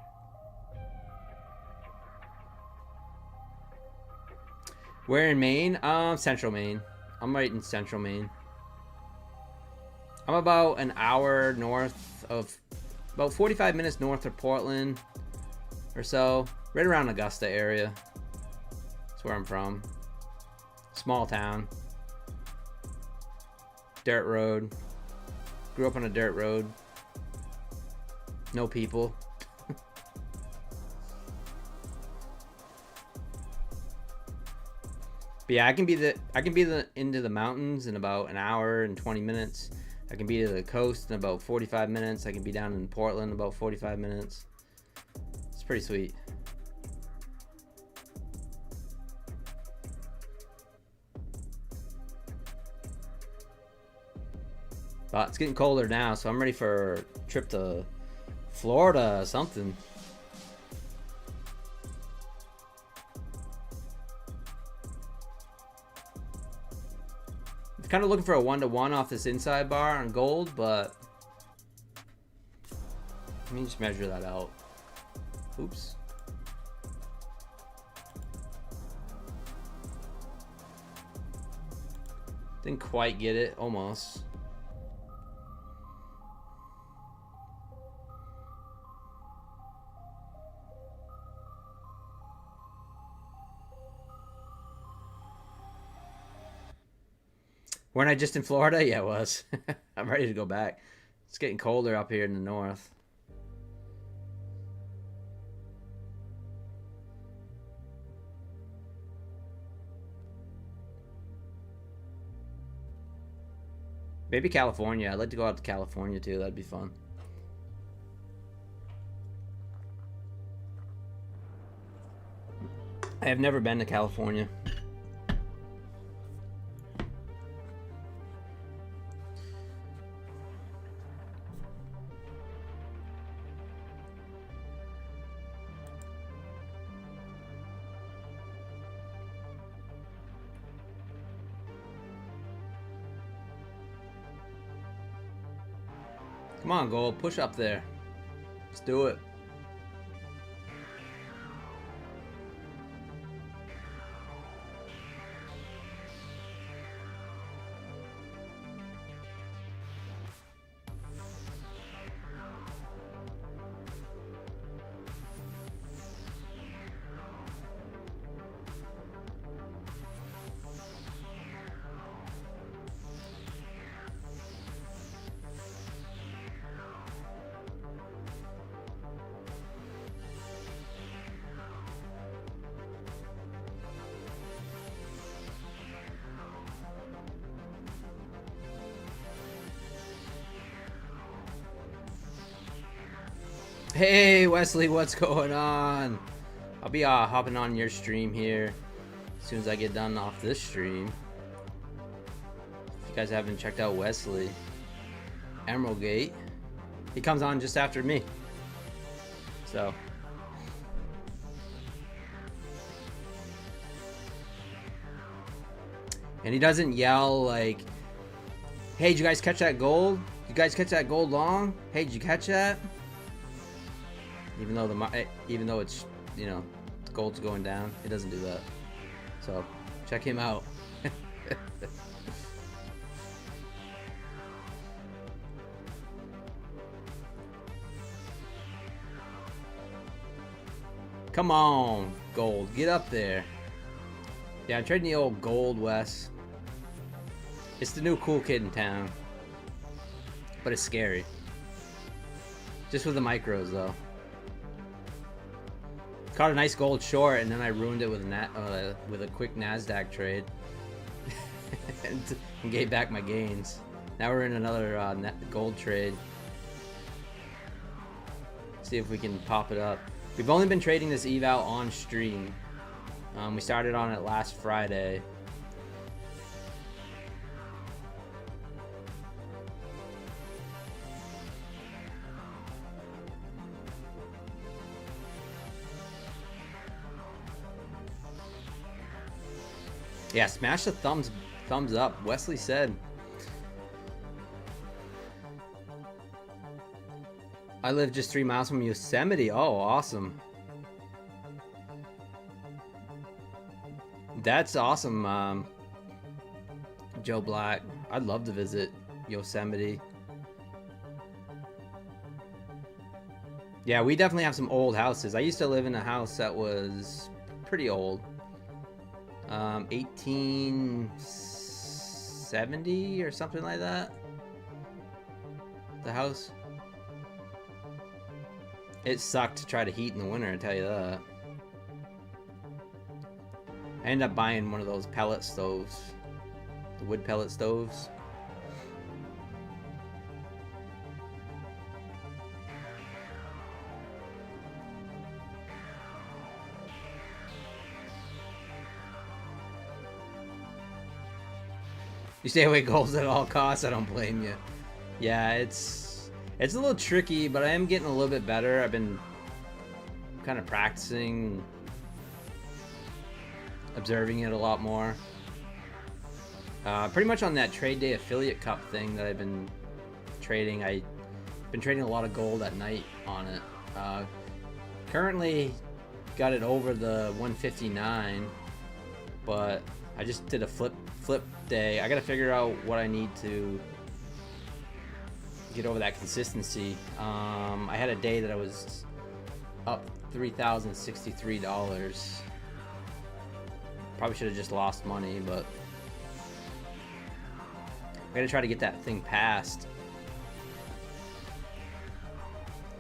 Where in Maine? Central Maine. I'm right in central Maine. I'm about an hour north of, about 45 minutes north of Portland or so, right around Augusta area. That's where I'm from. Small town. Dirt road. Grew up on a dirt road. No people. But yeah, I can be into the mountains in about an hour and 20 minutes. I can be to the coast in about 45 minutes. I can be down in Portland in about 45 minutes. It's pretty sweet. But it's getting colder now, so I'm ready for a trip to Florida or something. I'm kind of looking for a 1-to-1 off this inside bar on gold, but let me just measure that out. Oops. Didn't quite get it, almost. Weren't I just in Florida? Yeah, it was. I'm ready to go back. It's getting colder up here in the north. Maybe California. I'd like to go out to California too. That'd be fun. I have never been to California. Come on, gold. Push up there. Let's do it. Hey Wesley, what's going on? I'll be hopping on your stream here as soon as I get done off this stream. If you guys haven't checked out Wesley, Emerald Gate, he comes on just after me. So and he doesn't yell like, "Hey, did you guys catch that gold? You guys catch that gold long? Hey, did you catch that?" Even though it's, you know, gold's going down, it doesn't do that. So check him out. Come on, gold, get up there. Yeah, I'm trading the old gold, Wes. It's the new cool kid in town, but it's scary. Just with the micros though. Caught a nice gold short, and then I ruined it with a quick Nasdaq trade, and gave back my gains. Now we're in another gold trade. See if we can pop it up. We've only been trading this eval on stream. We started on it last Friday. Yeah, smash the thumbs up. Wesley said. I live just 3 miles from Yosemite. Oh, awesome. That's awesome, Joe Black. I'd love to visit Yosemite. Yeah, we definitely have some old houses. I used to live in a house that was pretty old. 1870 or something like that. The house. It sucked to try to heat in the winter, I tell you that. I ended up buying one of those pellet stoves. The wood pellet stoves. You stay away goals at all costs. I don't blame you. Yeah, it's a little tricky, but I am getting a little bit better. I've been kind of practicing, observing it a lot more. Pretty much on that trade day affiliate cup thing that I've been trading. I've been trading a lot of gold at night on it. Currently got it over the 159, but I just did a flip day. I gotta figure out what I need to get over that consistency. I had a day that I was up $3,063. Probably should have just lost money, but I gotta try to get that thing passed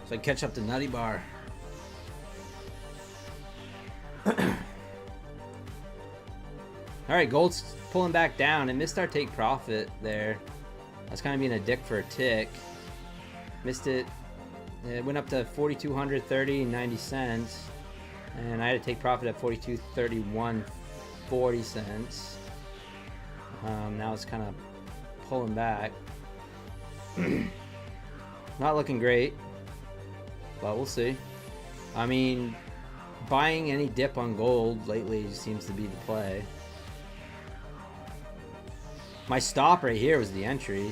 so I can catch up to Nutty Bar. Alright, gold's pulling back down. It missed our take profit there. I was kind of being a dick for a tick. Missed it. It went up to 4,230 and 90 cents. And I had to take profit at 42.31 40 cents. Now it's kind of pulling back. Not looking great, but we'll see. I mean, buying any dip on gold lately seems to be the play. My stop right here was the entry.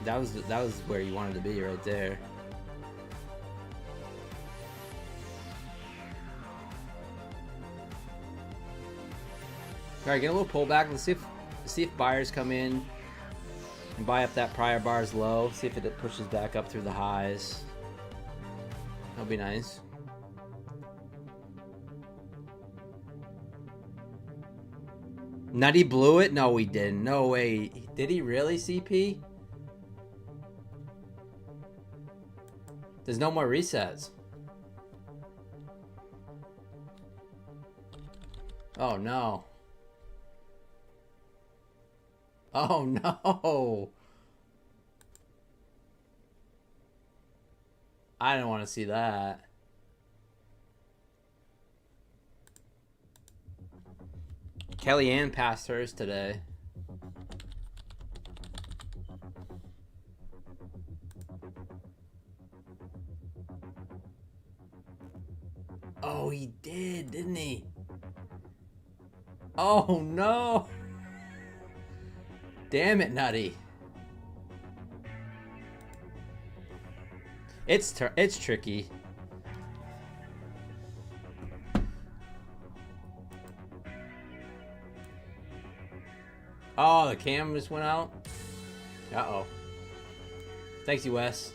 That was where you wanted to be right there. All right, get a little pullback. Let's see if buyers come in and buy up that prior bar's low. See if it pushes back up through the highs. That'll be nice. Nutty blew it? No, he didn't. No way. Did he really, CP? There's no more resets. Oh, no. Oh, no. I didn't want to see that. Kellyanne passed hers today. Oh, he did, didn't he? Oh, no. Damn it, Nutty. It's tricky. Oh, the cam just went out. Uh-oh. Thanks, you, Wes.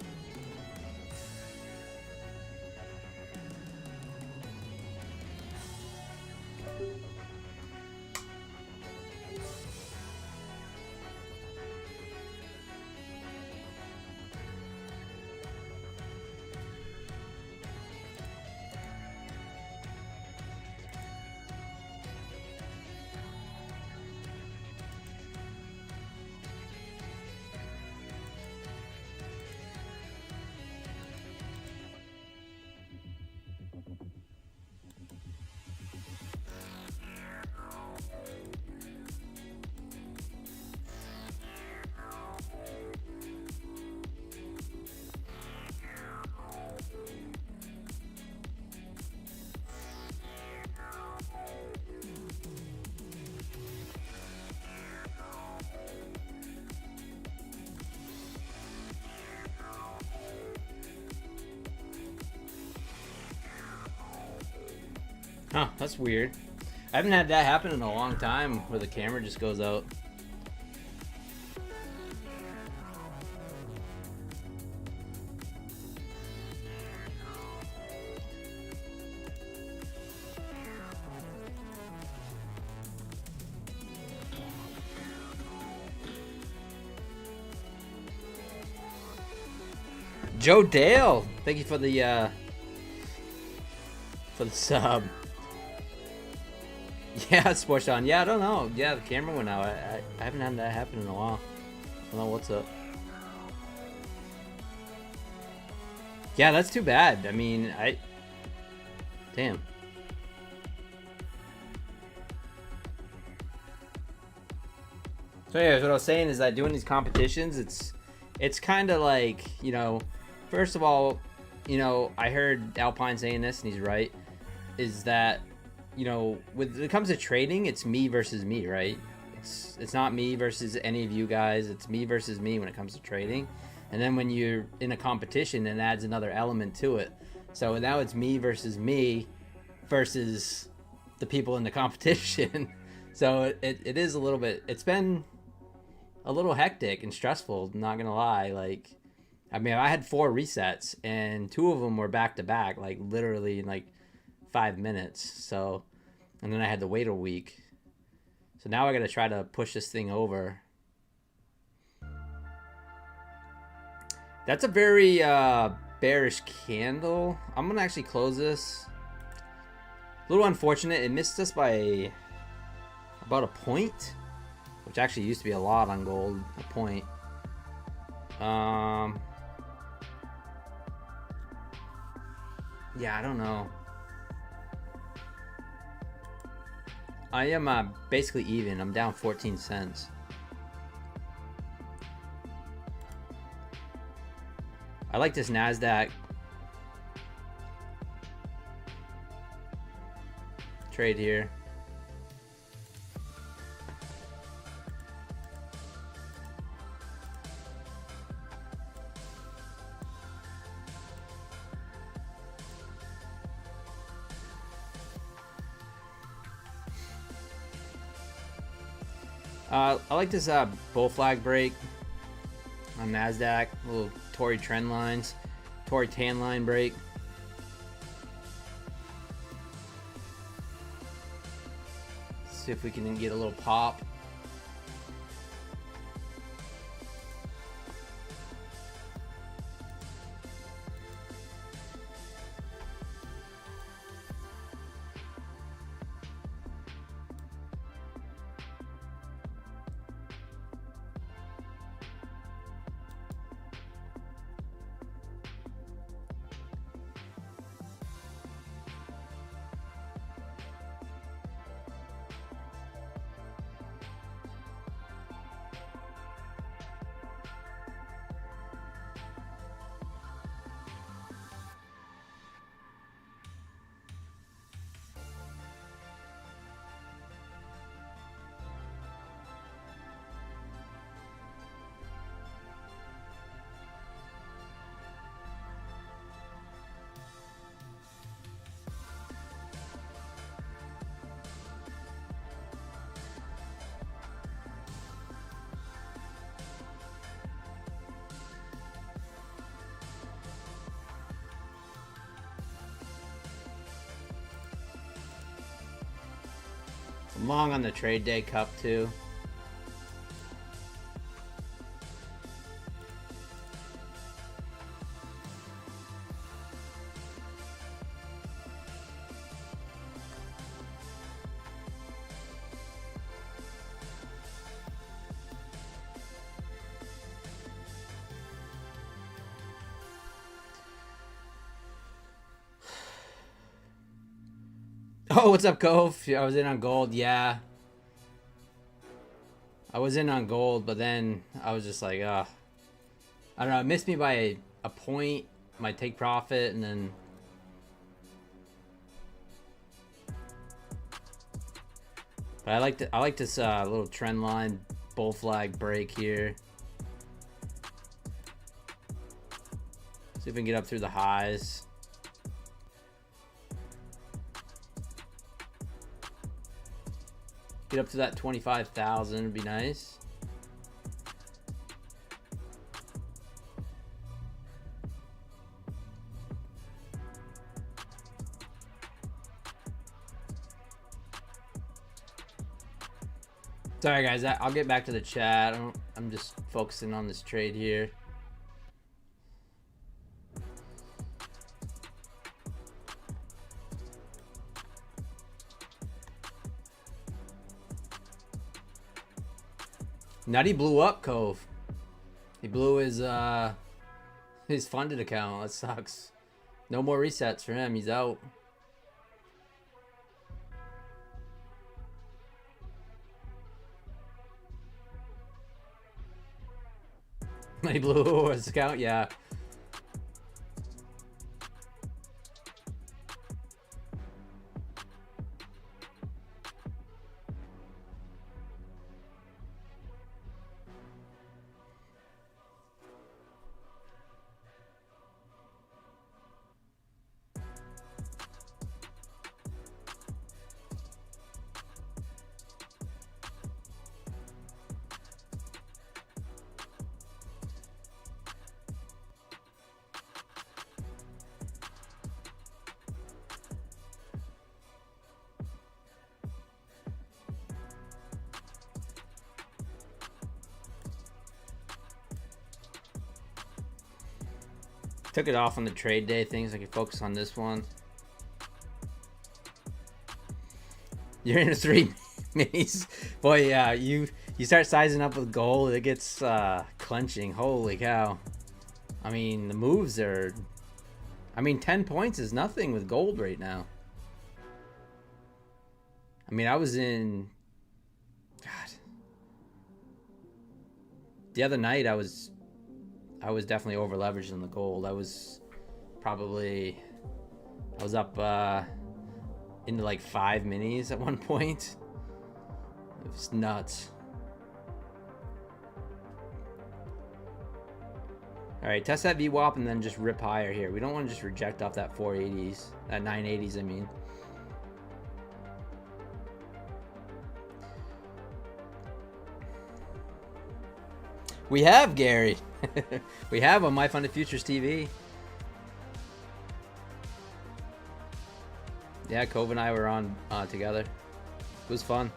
Huh, that's weird. I haven't had that happen in a long time where the camera just goes out. Joe Dale, thank you for the sub. Yeah, Sports on. Yeah, I don't know. Yeah, the camera went out. I haven't had that happen in a while. I don't know what's up. Yeah, that's too bad. I mean, damn. So anyways, what I was saying is that doing these competitions, it's kind of like, you know, first of all, you know, I heard Alpine saying this, and he's right, is that, you know, when it comes to trading, it's me versus me, right? It's not me versus any of you guys. It's me versus me when it comes to trading. And then when you're in a competition, it adds another element to it. So now it's me versus the people in the competition. So it is a little bit, it's been a little hectic and stressful, not gonna lie. Like, I mean, I had 4 resets and 2 of them were back to back, like literally in like 5 minutes. So, and then I had to wait a week. So now I got to try to push this thing over. That's a very bearish candle. I'm going to actually close this. A little unfortunate. It missed us by about a point, which actually used to be a lot on gold. A point. Yeah, I don't know. I am basically even. I'm down 14 cents. I like this Nasdaq trade here. I like this bull flag break on Nasdaq. Little Tory trend lines, Tory tan line break. See if we can get a little pop. I'm long on the trade day cup too. Oh, what's up, Cove? I was in on gold, yeah. I was in on gold, but then I was just like, I don't know. It missed me by a point. My take profit, and then but I like this little trend line bull flag break here. See if we can get up through the highs. Get up to that 25,000 would be nice. Sorry guys, I'll get back to the chat. I'm just focusing on this trade here. Nutty blew up, Cove. He blew his funded account. That sucks. No more resets for him. He's out. He blew his account, yeah. Took it off on the trade day things. I can focus on this one. You're in a 3 minis. Boy, yeah, you start sizing up with gold, it gets clenching. Holy cow. I mean, the moves are... I mean, 10 points is nothing with gold right now. I mean, I was in... God. The other night, I was definitely over leveraged in the gold. I was up into like 5 minis at one point. It was nuts. All right, test that VWAP and then just rip higher here. We don't want to just reject off that 480s, that 980s, I mean. We have Gary. We have on My Funded Futures TV. Yeah, Cove and I were on together. It was fun.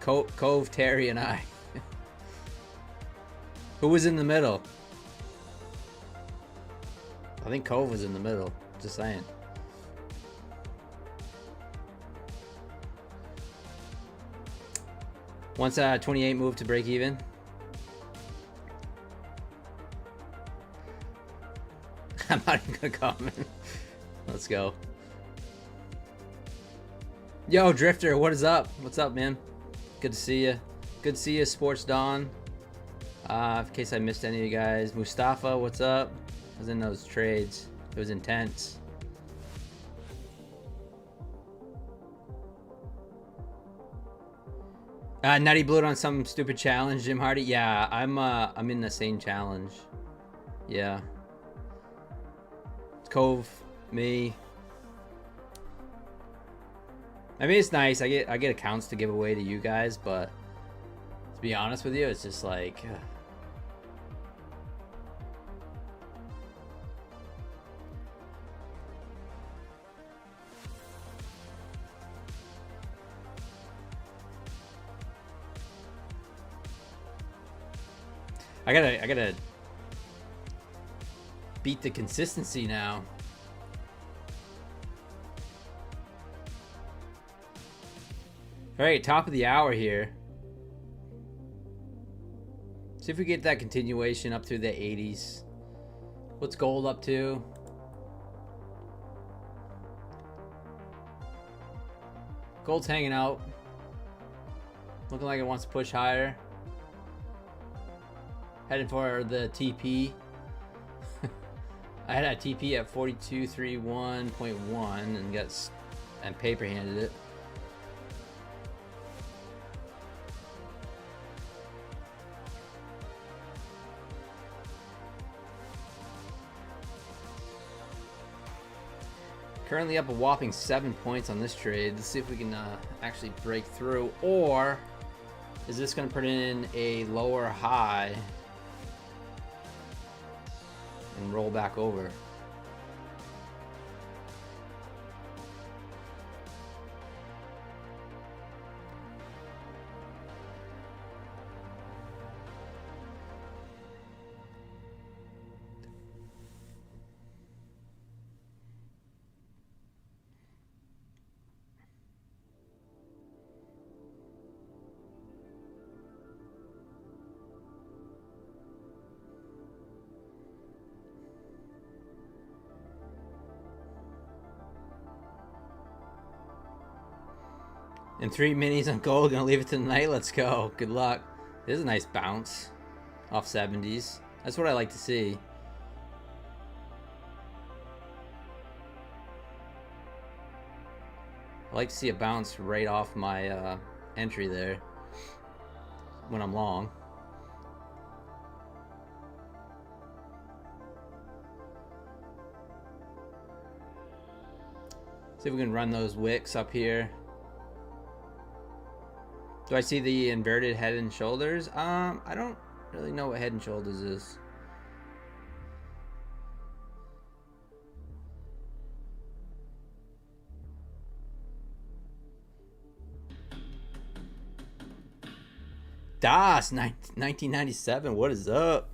Cove, Terry, and I. Who was in the middle? I think Cove was in the middle. Just saying. Once 28 moved to break even. I'm not even gonna comment. Let's go. Yo, Drifter, what is up? What's up, man? Good to see you. Good to see you, Sports Dawn. In case I missed any of you guys. Mustafa, what's up? I was in those trades. It was intense. Nutty Blood on some stupid challenge, Jim Hardy. Yeah, I'm in the same challenge. Yeah. Cove, me. I mean, it's nice. I get accounts to give away to you guys, but to be honest with you, it's just like. I gotta beat the consistency now. All right, top of the hour here. See if we get that continuation up through the 80s. What's gold up to? Gold's hanging out. Looking like it wants to push higher. Heading for the TP. I had a TP at 4231.1 and paper handed it. Currently up a whopping 7 points on this trade. Let's see if we can actually break through, or is this going to put in a lower high and roll back over? And 3 minis on gold. Gonna leave it to the night. Let's go. Good luck. This is a nice bounce off 70s. That's what I like to see. I like to see a bounce right off my entry there when I'm long. See if we can run those wicks up here. Do I see the inverted head and shoulders? I don't really know what head and shoulders is. Das 1997. What is up?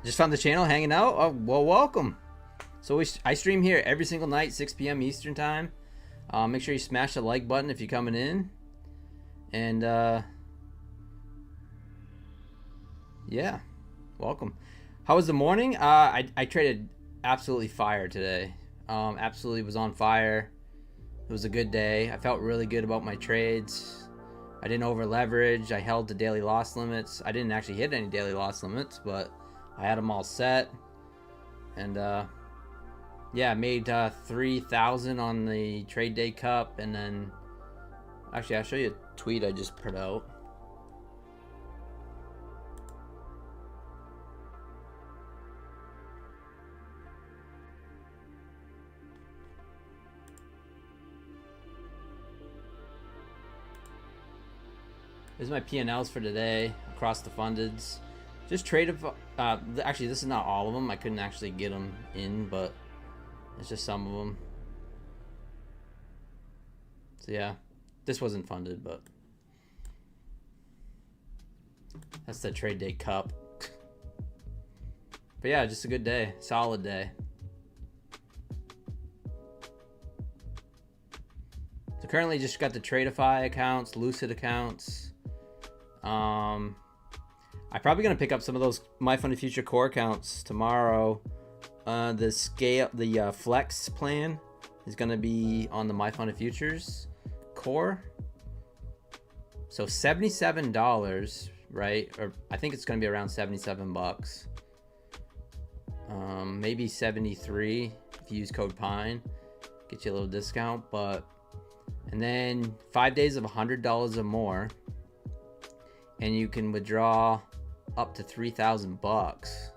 Just found the channel, hanging out. Oh, well, welcome. So I stream here every single night, 6 p.m. Eastern time. Make sure you smash the like button if you're coming in. And yeah, welcome. How was the morning? I traded absolutely fire today. Absolutely was on fire. It was a good day. I felt really good about my trades. I didn't over leverage. I held the daily loss limits. I didn't actually hit any daily loss limits, but I had them all set, and yeah, I made 3,000 on the trade day cup, and then actually I'll show you a tweet I just put out. This is my P&Ls for today across the fundeds. Just trade. Actually, this is not all of them. I couldn't actually get them in, but it's just some of them. So yeah, this wasn't funded, but that's the trade day cup. But yeah, just a good day, solid day. So currently just got the Tradeify accounts, Lucid accounts. I'm probably gonna pick up some of those My Fund Future core accounts tomorrow. The flex plan is gonna be on the My Fund Futures core. So $77, right? Or I think it's gonna be around 77 bucks. Maybe 73 if you use code PINE, get you a little discount. But and then 5 days of $100 or more, and you can withdraw up to 3,000 bucks.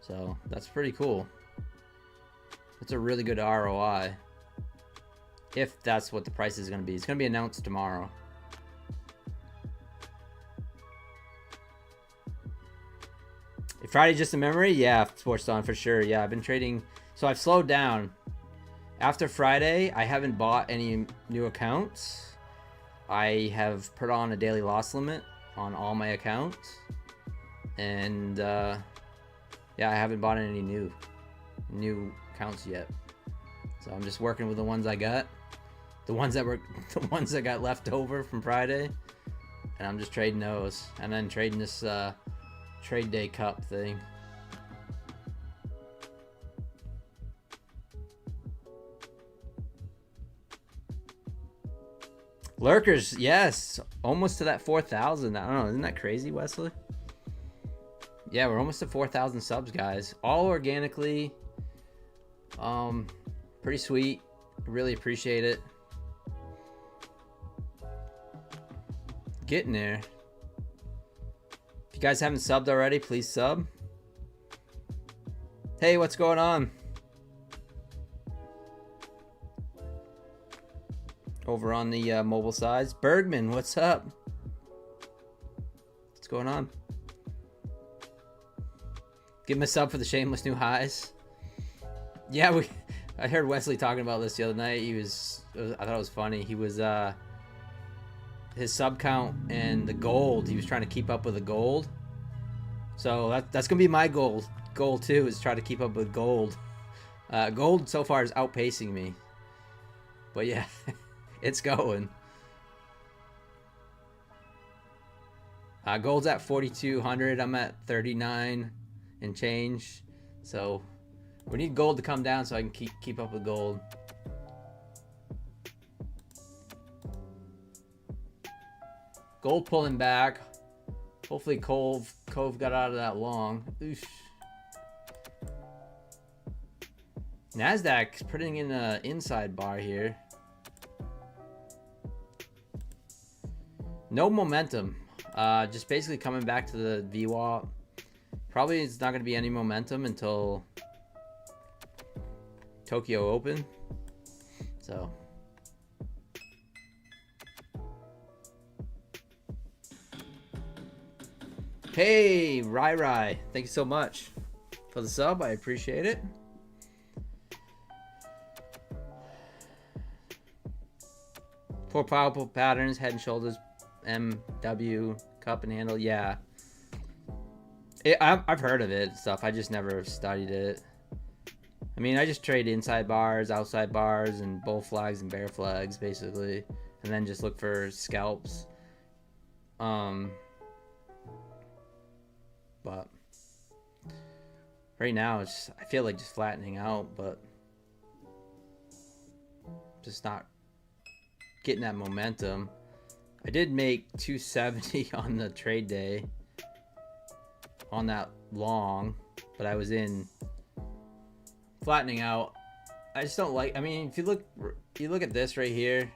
So that's pretty cool. That's a really good ROI. If that's what the price is going to be. It's going to be announced tomorrow. Friday just a memory? Yeah, Sports On for sure. Yeah, I've been trading. So I've slowed down. After Friday, I haven't bought any new accounts. I have put on a daily loss limit on all my accounts. And yeah, I haven't bought any new accounts yet. So I'm just working with the ones I got. The ones that got left over from Friday. And I'm just trading those. And then trading this trade day cup thing. Lurkers, yes, almost to that 4,000. I don't know, isn't that crazy, Wesley? Yeah, we're almost at 4,000 subs, guys. All organically. Pretty sweet. Really appreciate it. Getting there. If you guys haven't subbed already, please sub. Hey, what's going on? Over on the mobile sides. Bergman, what's up? What's going on? Give him a sub for the shameless new highs. Yeah, I heard Wesley talking about this the other night. I thought it was funny. He was his sub count and the gold. He was trying to keep up with the gold. So that's gonna be my goal too, is try to keep up with gold. Gold so far is outpacing me. But yeah. It's going. Gold's at 4,200. I'm at 39 and change. So we need gold to come down so I can keep up with gold. Gold pulling back. Hopefully Cove got out of that long. Oosh. Nasdaq's putting in an inside bar here. No momentum. Just basically coming back to the VWAP. Probably it's not going to be any momentum until Tokyo Open. So. Hey, Rai. Thank you so much for the sub. I appreciate it. Four powerful patterns, head and shoulders. MW cup and handle, yeah. I've heard of it stuff. I just never studied it. I mean, I just trade inside bars, outside bars, and bull flags and bear flags basically, and then just look for scalps. But right now I feel like just flattening out, but just not getting that momentum. I did make 270 on the trade day on that long, but I was in flattening out. I just don't like, I mean, if you look at this right here,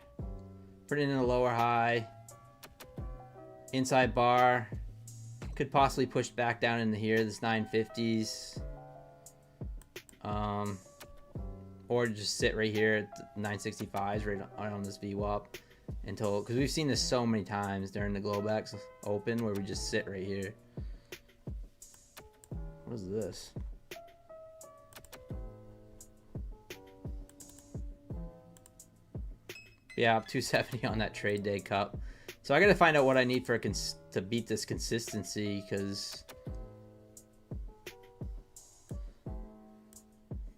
put it in a lower high, inside bar, could possibly push back down into here, this 950s, or just sit right here at 965s right on this VWAP until, because we've seen this so many times during the Globex open where we just sit right here. What is this? Yeah, 270 on that trade day cup. So I got to find out what I need for to beat this consistency, because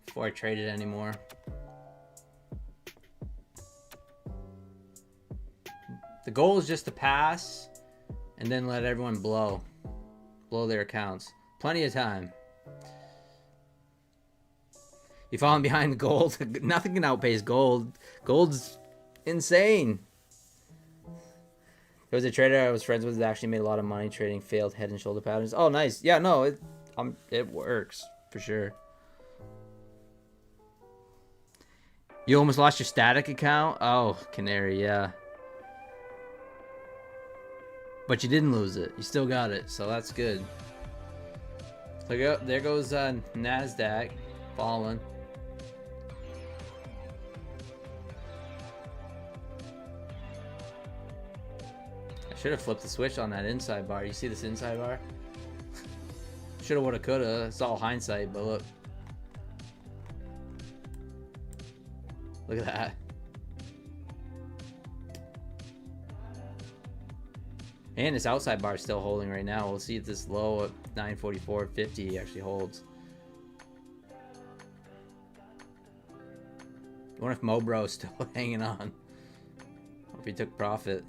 before I trade it anymore. The goal is just to pass and then let everyone blow their accounts. Plenty of time. You falling behind the gold? Nothing can outpace gold. Gold's insane. There was a trader I was friends with that actually made a lot of money trading failed head and shoulder patterns. Oh, nice. Yeah, no, it works for sure. You almost lost your static account? Oh, Canary, yeah. But you didn't lose it. You still got it, so that's good. Look up, there goes Nasdaq falling. I should have flipped the switch on that inside bar. You see this inside bar? Shoulda, woulda, coulda. It's all hindsight, but look. Look at that. And this outside bar is still holding right now. We'll see if this low at 944.50 actually holds. I wonder if Mobro's still hanging on. Or if he took profit.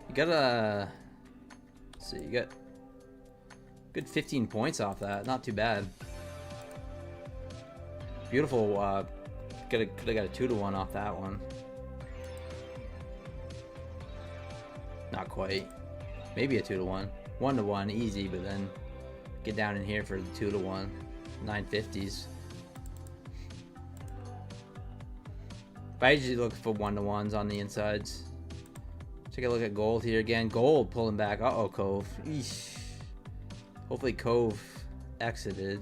You got a... Let's see, you got good 15 points off that. Not too bad. Beautiful. Could have got a 2-to-1 off that one. Not quite. Maybe a 2-to-1. 1-to-1, easy, but then get down in here for the 2-to-1. 950s. But I usually look for 1-to-1s on the insides. Take a look at gold here again. Gold pulling back. Uh-oh, Cove. Eesh. Hopefully Cove exited.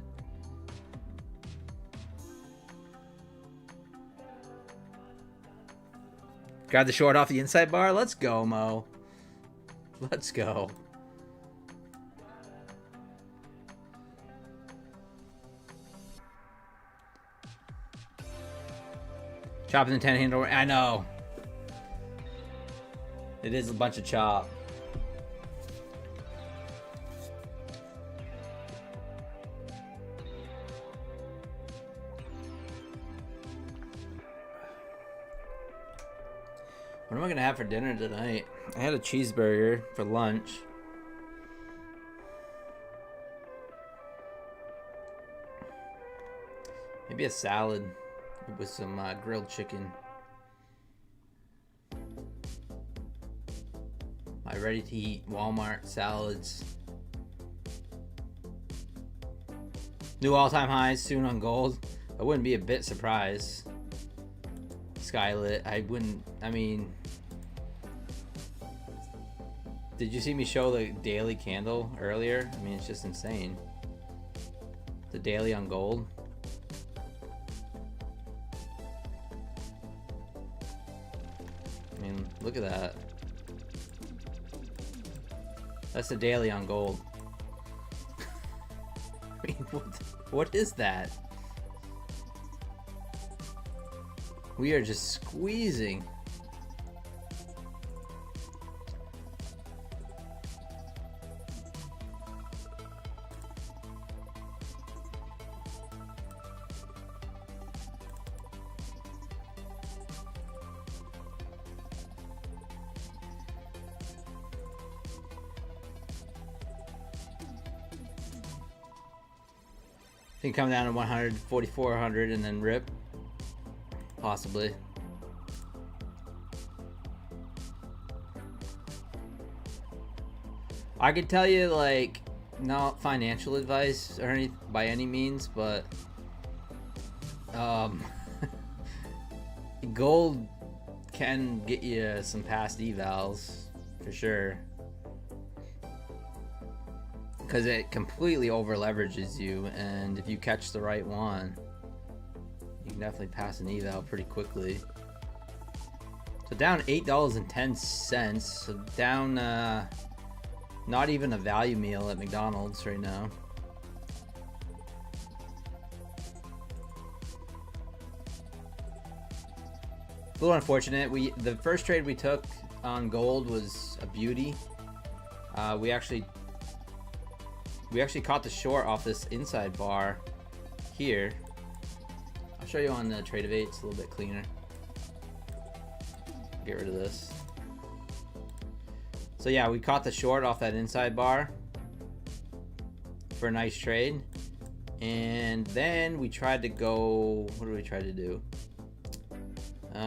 Grab the short off the inside bar. Let's go, Mo. Let's go. Chopping the 10 handle. I know. It is a bunch of chop. What am I gonna have for dinner tonight? I had a cheeseburger for lunch. Maybe a salad with some grilled chicken. My ready-to-eat Walmart salads. New all-time highs soon on gold. I wouldn't be a bit surprised. Skylit, I mean, did you see me show the daily candle earlier? I mean, it's just insane. The daily on gold. I mean, look at that. That's the daily on gold. I mean, what is that? We are just squeezing. I think come down to 100, 4,400 and then rip. Possibly. I could tell you, like, not financial advice or any by any means, but gold can get you some past evals for sure, because it completely over leverages you, and if you catch the right one, you can definitely pass an eval pretty quickly. So down $8.10, so down not even a value meal at McDonald's right now. A little unfortunate. The first trade we took on gold was a beauty. We actually caught the short off this inside bar here. I'll show you on the Trade of 8. It's a little bit cleaner. Get rid of this. So yeah, we caught the short off that inside bar for a nice trade. And then we tried to go, what did we try to do?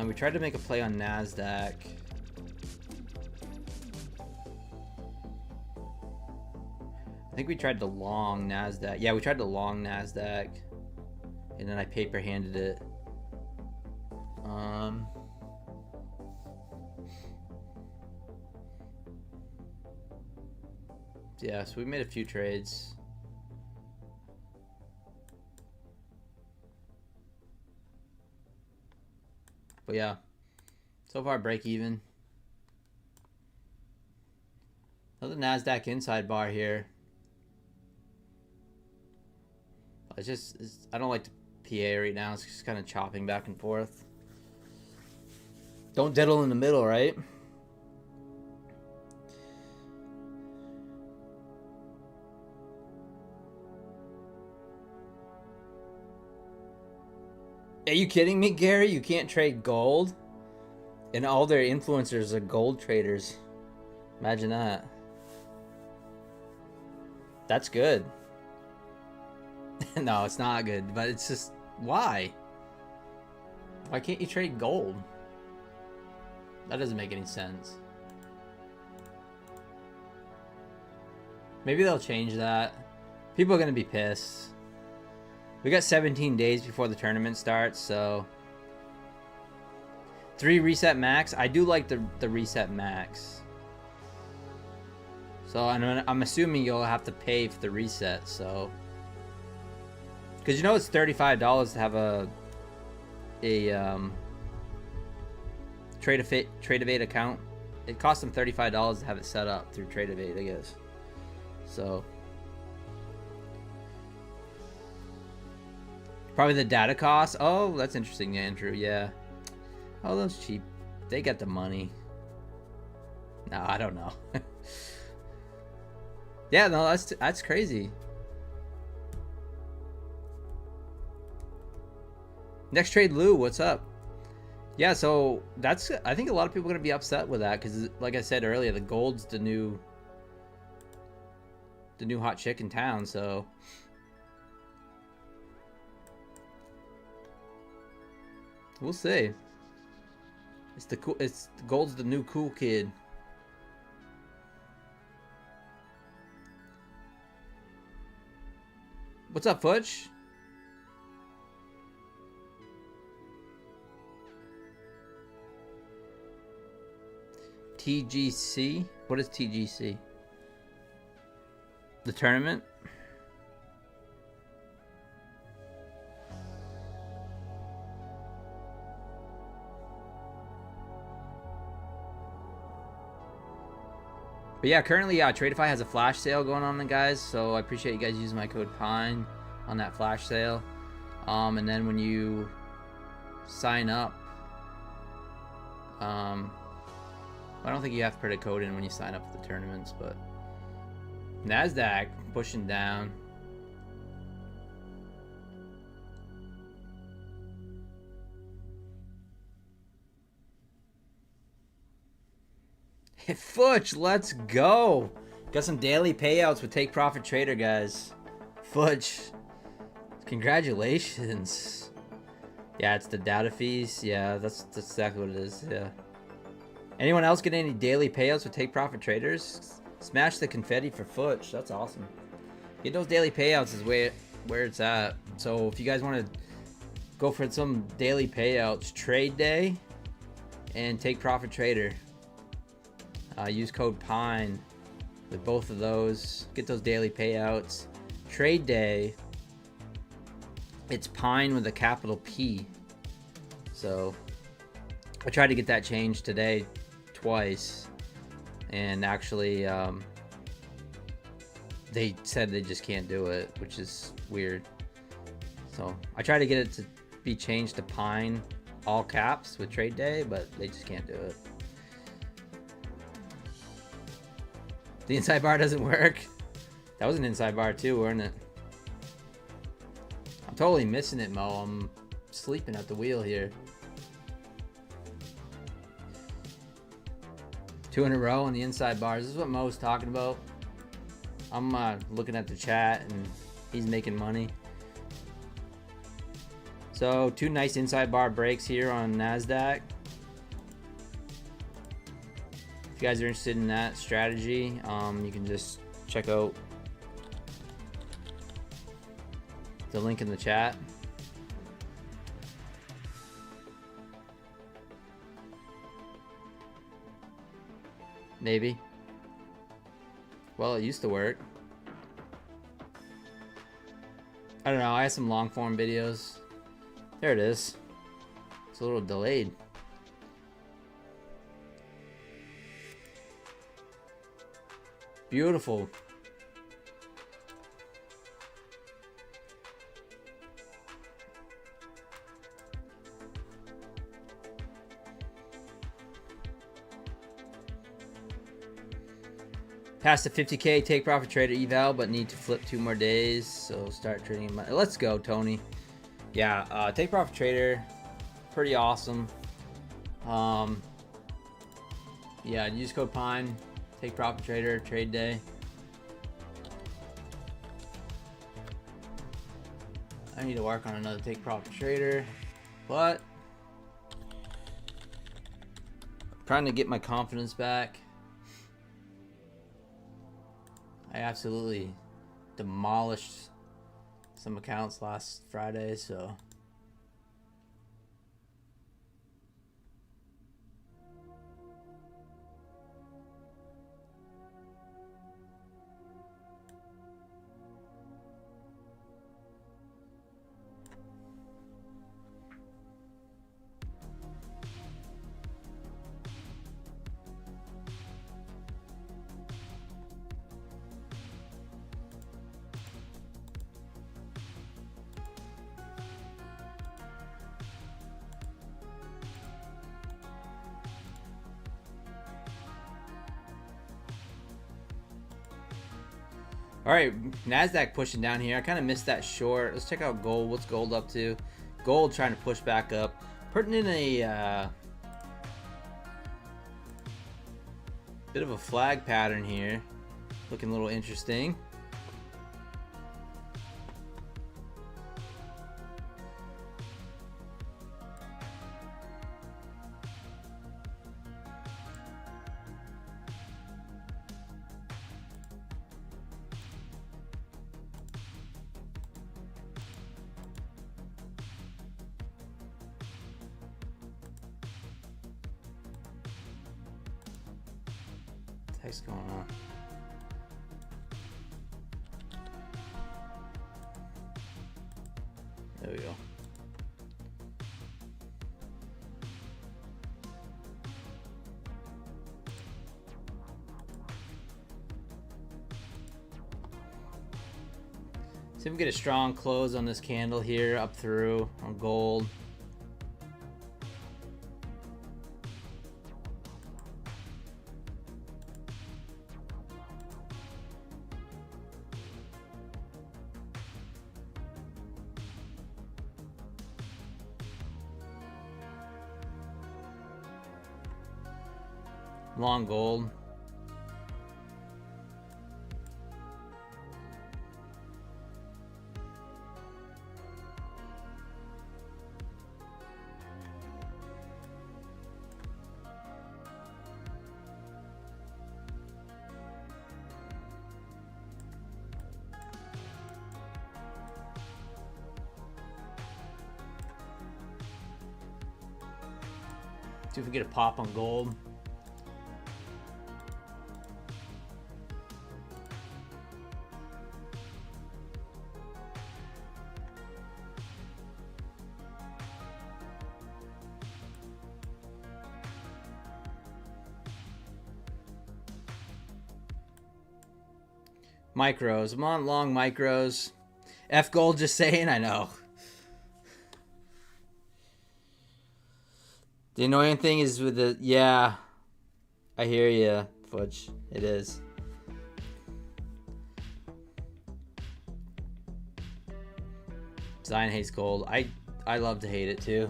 We tried to make a play on Nasdaq. I think we tried to long Nasdaq. Yeah, we tried to long Nasdaq. And then I paper handed it. Yeah, so we made a few trades. But yeah, so far break even. Another Nasdaq inside bar here. I don't like the PA right now. It's just kind of chopping back and forth. Don't diddle in the middle, right? Are you kidding me, Gary? You can't trade gold? And all their influencers are gold traders. Imagine that. That's good. No, it's not good, but it's just, why? Why can't you trade gold? That doesn't make any sense. Maybe they'll change that. People are going to be pissed. We got 17 days before the tournament starts, so 3 reset max. I do like the reset max. So I'm assuming you'll have to pay for the reset. So, because you know it's $35 to have a Trade of 8 account. It costs them $35 to have it set up through Trade of 8, I guess. So. Probably the data cost. Oh, that's interesting, Andrew. Yeah. Oh, those cheap. They get the money. No, I don't know. Yeah, no, that's crazy. Next trade, Lou. What's up? Yeah, so I think a lot of people are gonna be upset with that because, like I said earlier, the gold's the new hot chick in town. So. We'll see. It's gold's the new cool kid. What's up, Futch? TGC? What is TGC? The tournament? But yeah, currently, Tradeify has a flash sale going on, guys. So I appreciate you guys using my code PINE on that flash sale. And then when you sign up, I don't think you have to put a code in when you sign up for the tournaments, but Nasdaq pushing down. Futch, let's go. Got some daily payouts with Take Profit Trader, guys. Futch, congratulations. Yeah, it's the data fees. Yeah, that's exactly what it is. Yeah. Anyone else get any daily payouts with Take Profit Traders? Smash the confetti for Futch. That's awesome. Get those daily payouts is where it's at. So if you guys want to go for some daily payouts, trade day and take profit trader. Use code PINE with both of those. Get those daily payouts. Trade day, it's Pine with a capital P. So I tried to get that changed today twice, and actually they said they just can't do it, which is weird. So I tried to get it to be changed to Pine all caps with trade day, but they just can't do it. The inside bar doesn't work. That was an inside bar too, wasn't it? I'm totally missing it, Mo. I'm sleeping at the wheel here. 2 in a row on the inside bars. This is what Mo's talking about. I'm looking at the chat and he's making money. So 2 nice inside bar breaks here on Nasdaq. If you guys are interested in that strategy, you can just check out the link in the chat. Maybe. Well, it used to work. I don't know. I have some long form videos. There it is. It's a little delayed. Beautiful. Past the 50K take profit trader eval, but need to flip 2 more days. So start trading. Let's go, Tony. Yeah, take profit trader, pretty awesome. Yeah, use code PINE. Take profit trader, trade day. I need to work on another take profit trader, but I'm trying to get my confidence back. I absolutely demolished some accounts last Friday, so all right, Nasdaq pushing down here. I kind of missed that short. Let's check out gold. What's gold up to? Gold trying to push back up. Putting in a bit of a flag pattern here. Looking a little interesting. What's going on? There we go. See if we get a strong close on this candle here, up through on gold. Long gold. See if we get a pop on gold. Micros. I'm on long micros. F gold just saying, I know. The annoying thing is with the, yeah, I hear you, Fudge. It is. Zion hates gold. I love to hate it too.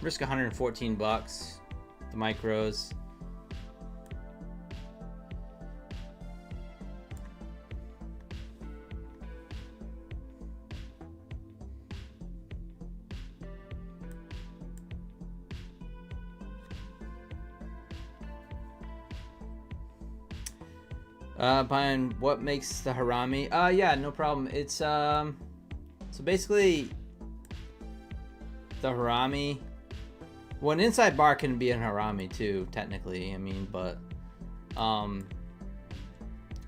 Risk 114 bucks. The micros. Buying what makes the harami? Yeah, no problem. It's so basically the harami. Well, an inside bar can be an harami too, technically. I mean, but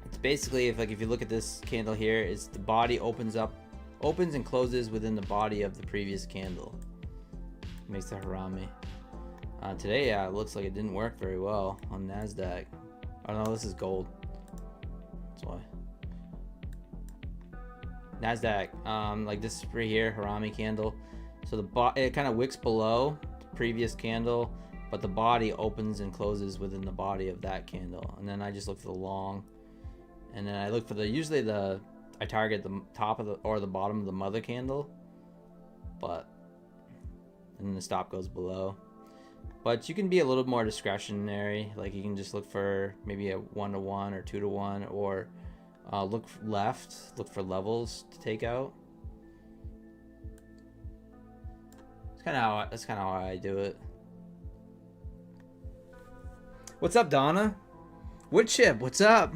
it's basically if you look at this candle here, it's the body opens and closes within the body of the previous candle. Makes the harami. Today, yeah, it looks like it didn't work very well on Nasdaq. Oh no, this is gold. That's why. Nasdaq, like this right here, harami candle. So it kind of wicks below previous candle, but the body opens and closes within the body of that candle. And then I just look for the long, and then I look for I target the top of or the bottom of the mother candle, and then the stop goes below. But you can be a little more discretionary, like you can just look for maybe a 1-to-1 or 2-to-1, or look left, look for levels to take out. That's kind of how I do it. What's up, Donna? Wood chip, what's up?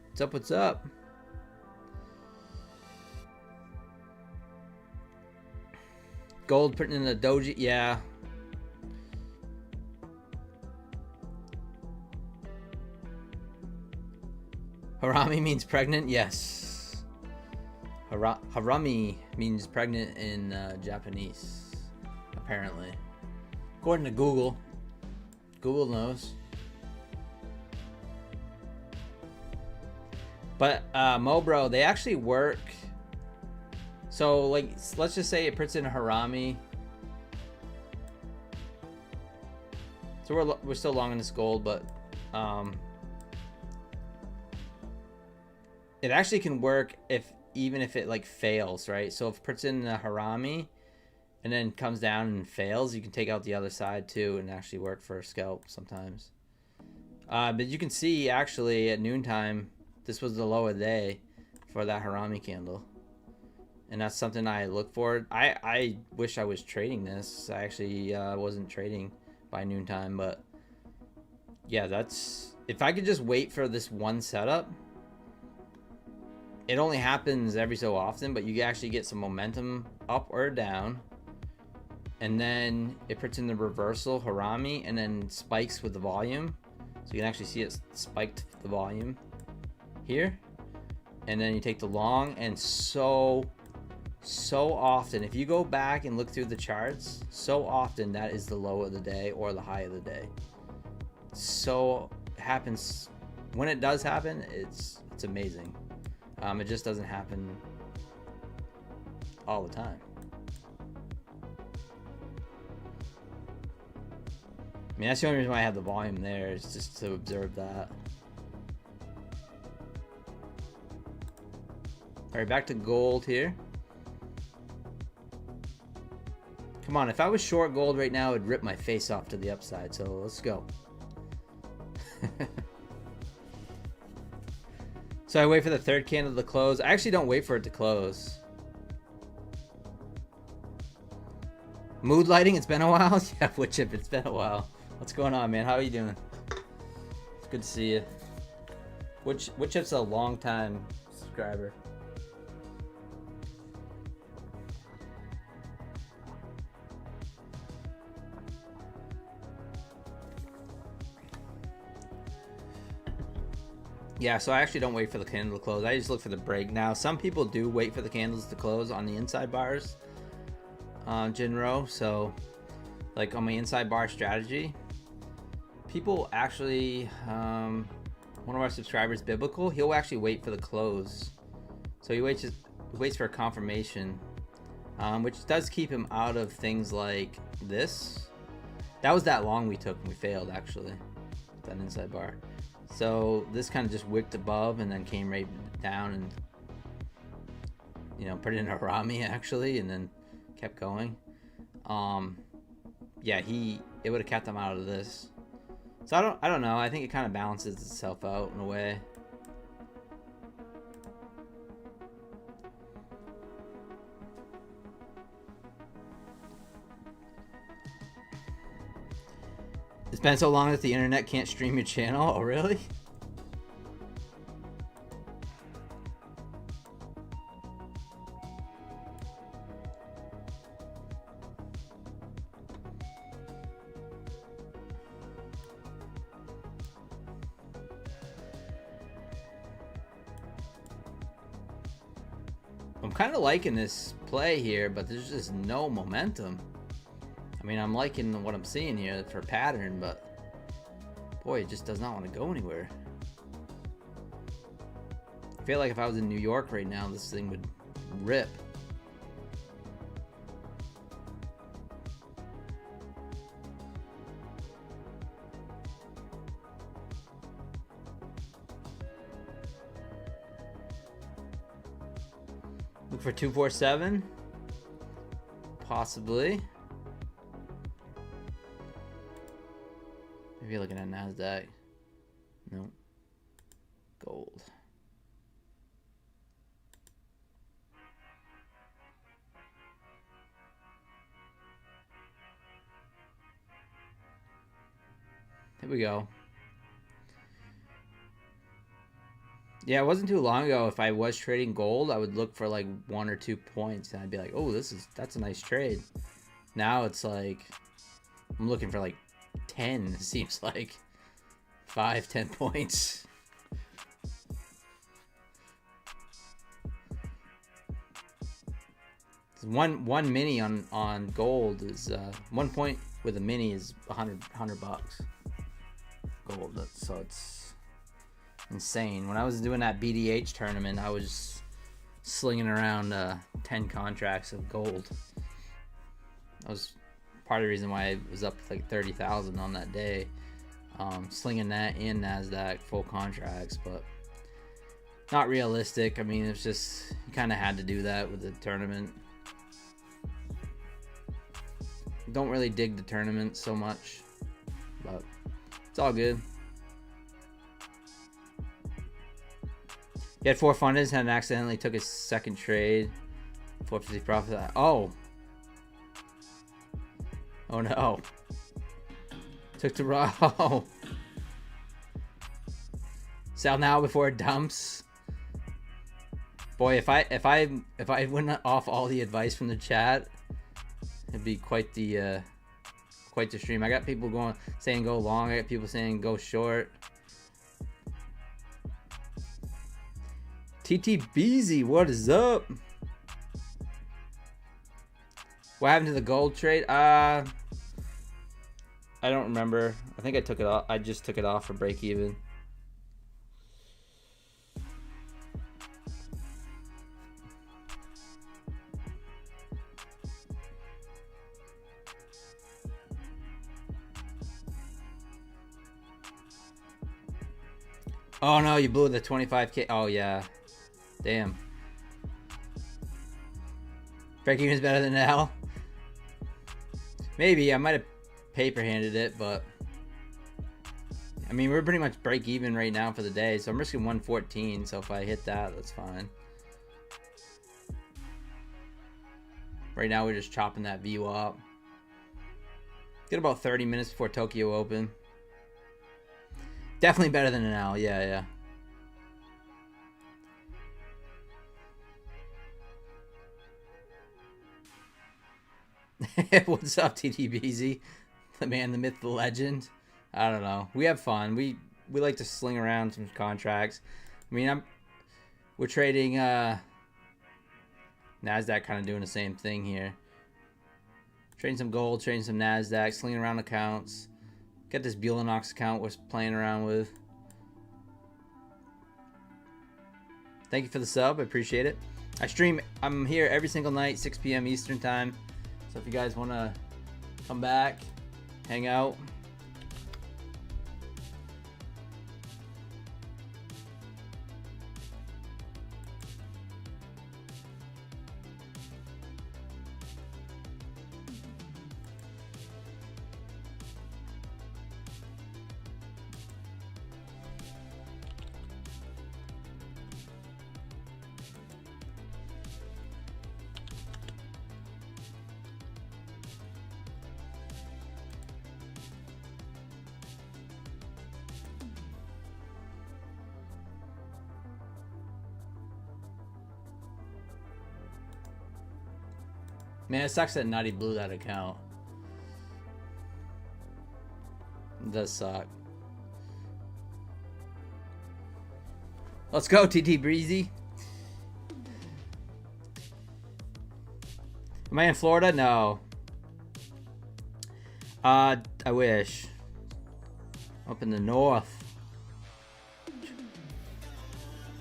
What's up? What's up? Gold printing in the doji, yeah. Harami means pregnant, yes. Harami means pregnant in Japanese. Apparently, according to Google knows. But Mobro, they actually work. So like, let's just say it puts in a harami. So we're still long in this gold, but it actually can work even if it like fails, right? So if it puts in the harami and then comes down and fails, you can take out the other side too and actually work for a scalp sometimes. But you can see actually at noontime, this was the low of the day for that harami candle. And that's something I look for. I wish I was trading this. I actually wasn't trading by noontime, but yeah, if I could just wait for this one setup. It only happens every so often, but you actually get some momentum up or down. And then it puts in the reversal harami and then spikes with the volume. So you can actually see it spiked the volume here. And then you take the long, and so often, if you go back and look through the charts, so often that is the low of the day or the high of the day. So it happens when it does happen, it's amazing. It just doesn't happen all the time. I mean, that's the only reason why I have the volume there, is just to observe that. Alright, back to gold here. Come on, if I was short gold right now, it would rip my face off to the upside, so let's go. So I wait for the third candle to close. I actually don't wait for it to close. Mood lighting, it's been a while. Yeah, wood chip, it's been a while. What's going on, man? How are you doing? It's good to see you. Wood chip's a long time subscriber. Yeah, so I actually don't wait for the candle to close. I just look for the break. Now, some people do wait for the candles to close on the inside bars, Jinro. So, like on my inside bar strategy, people actually, one of our subscribers, Biblical, he'll actually wait for the close. So he waits for a confirmation, which does keep him out of things like this. That was that long we took and we failed, actually, that inside bar. So this kind of just wicked above and then came right down and, you know, put it in a Rami actually, and then kept going. Yeah, it would have kept him out of this. So I don't know. I think it kind of balances itself out in a way. It's been so long that the internet can't stream your channel. Oh, really? I'm kind of liking this play here, but there's just no momentum. I mean, I'm liking what I'm seeing here for pattern, but boy, it just does not want to go anywhere. I feel like if I was in New York right now, this thing would rip. Look for 247. Possibly. Maybe you're looking at Nasdaq. Nope. Gold. Here we go. Yeah, it wasn't too long ago. If I was trading gold, I would look for like 1 or 2 points, and I'd be like, "Oh, that's a nice trade." Now it's like I'm looking for like 10. It seems like 5-10 points. One mini on gold is 1 point with a mini is $100 bucks gold. So it's insane. When I was doing that BDH tournament, I was slinging around 10 contracts of gold. That was part of the reason why I was up to like 30,000 on that day, slinging that in Nasdaq full contracts, but not realistic. I mean, it's just you kind of had to do that with the tournament. Don't really dig the tournament so much, but it's all good. He had 4 funders and accidentally took his second trade. 450 profit. Oh no. Took the raw. Sell now before it dumps. Boy, if I went off all the advice from the chat, it'd be quite the stream. I got people saying go long. I got people saying go short. TTBZ, what is up? What happened to the gold trade? I don't remember. I think I took it off. I just took it off for break even. Oh no, you blew the 25K. Oh yeah. Damn. Break even is better than now. Maybe I might have paper handed it, but I mean we're pretty much break even right now for the day, so I'm risking 114. So if I hit that, that's fine. Right now we're just chopping that view up. Get about 30 minutes before Tokyo Open. Definitely better than an L. Yeah. What's up, TTBZ? The man, the myth, the legend. I don't know. We have fun. We like to sling around some contracts. I mean, we're trading Nasdaq, kind of doing the same thing here. Trading some gold, trading some Nasdaq, slinging around accounts. Got this Buellanox account we're playing around with. Thank you for the sub. I appreciate it. I'm here every single night, 6 p.m. Eastern time. So if you guys want to come back, hang out. Man, it sucks that Nutty blew that account. It does suck. Let's go, TT Breezy. Am I in Florida? No. I wish. Up in the north.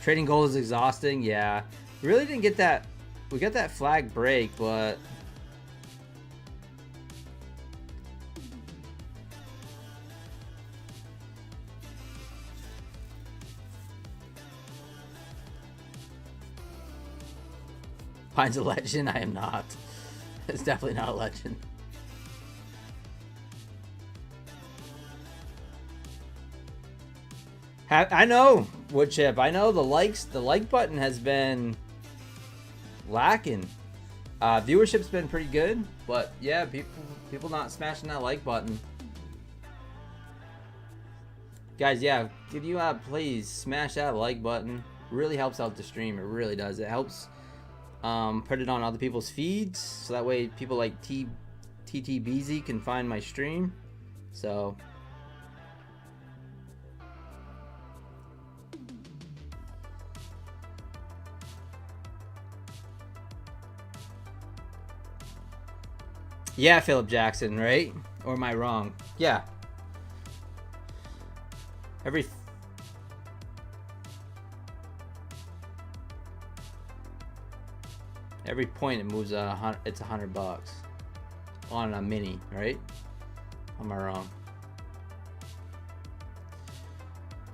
Trading gold is exhausting. Yeah. We really didn't get that. We got that flag break, but Pine's a legend? I am not. It's definitely not a legend. I know, Woodchip. I know the like button has been lacking. Viewership's been pretty good, but yeah, people not smashing that like button. Guys, yeah, could you please smash that like button? Really helps out the stream. It really does. It helps put it on other people's feeds, so that way people like TTBZ can find my stream. So yeah, Philip Jackson, right? Or am I wrong? Yeah. Every point it moves it's $100 on a mini, right? Am I wrong?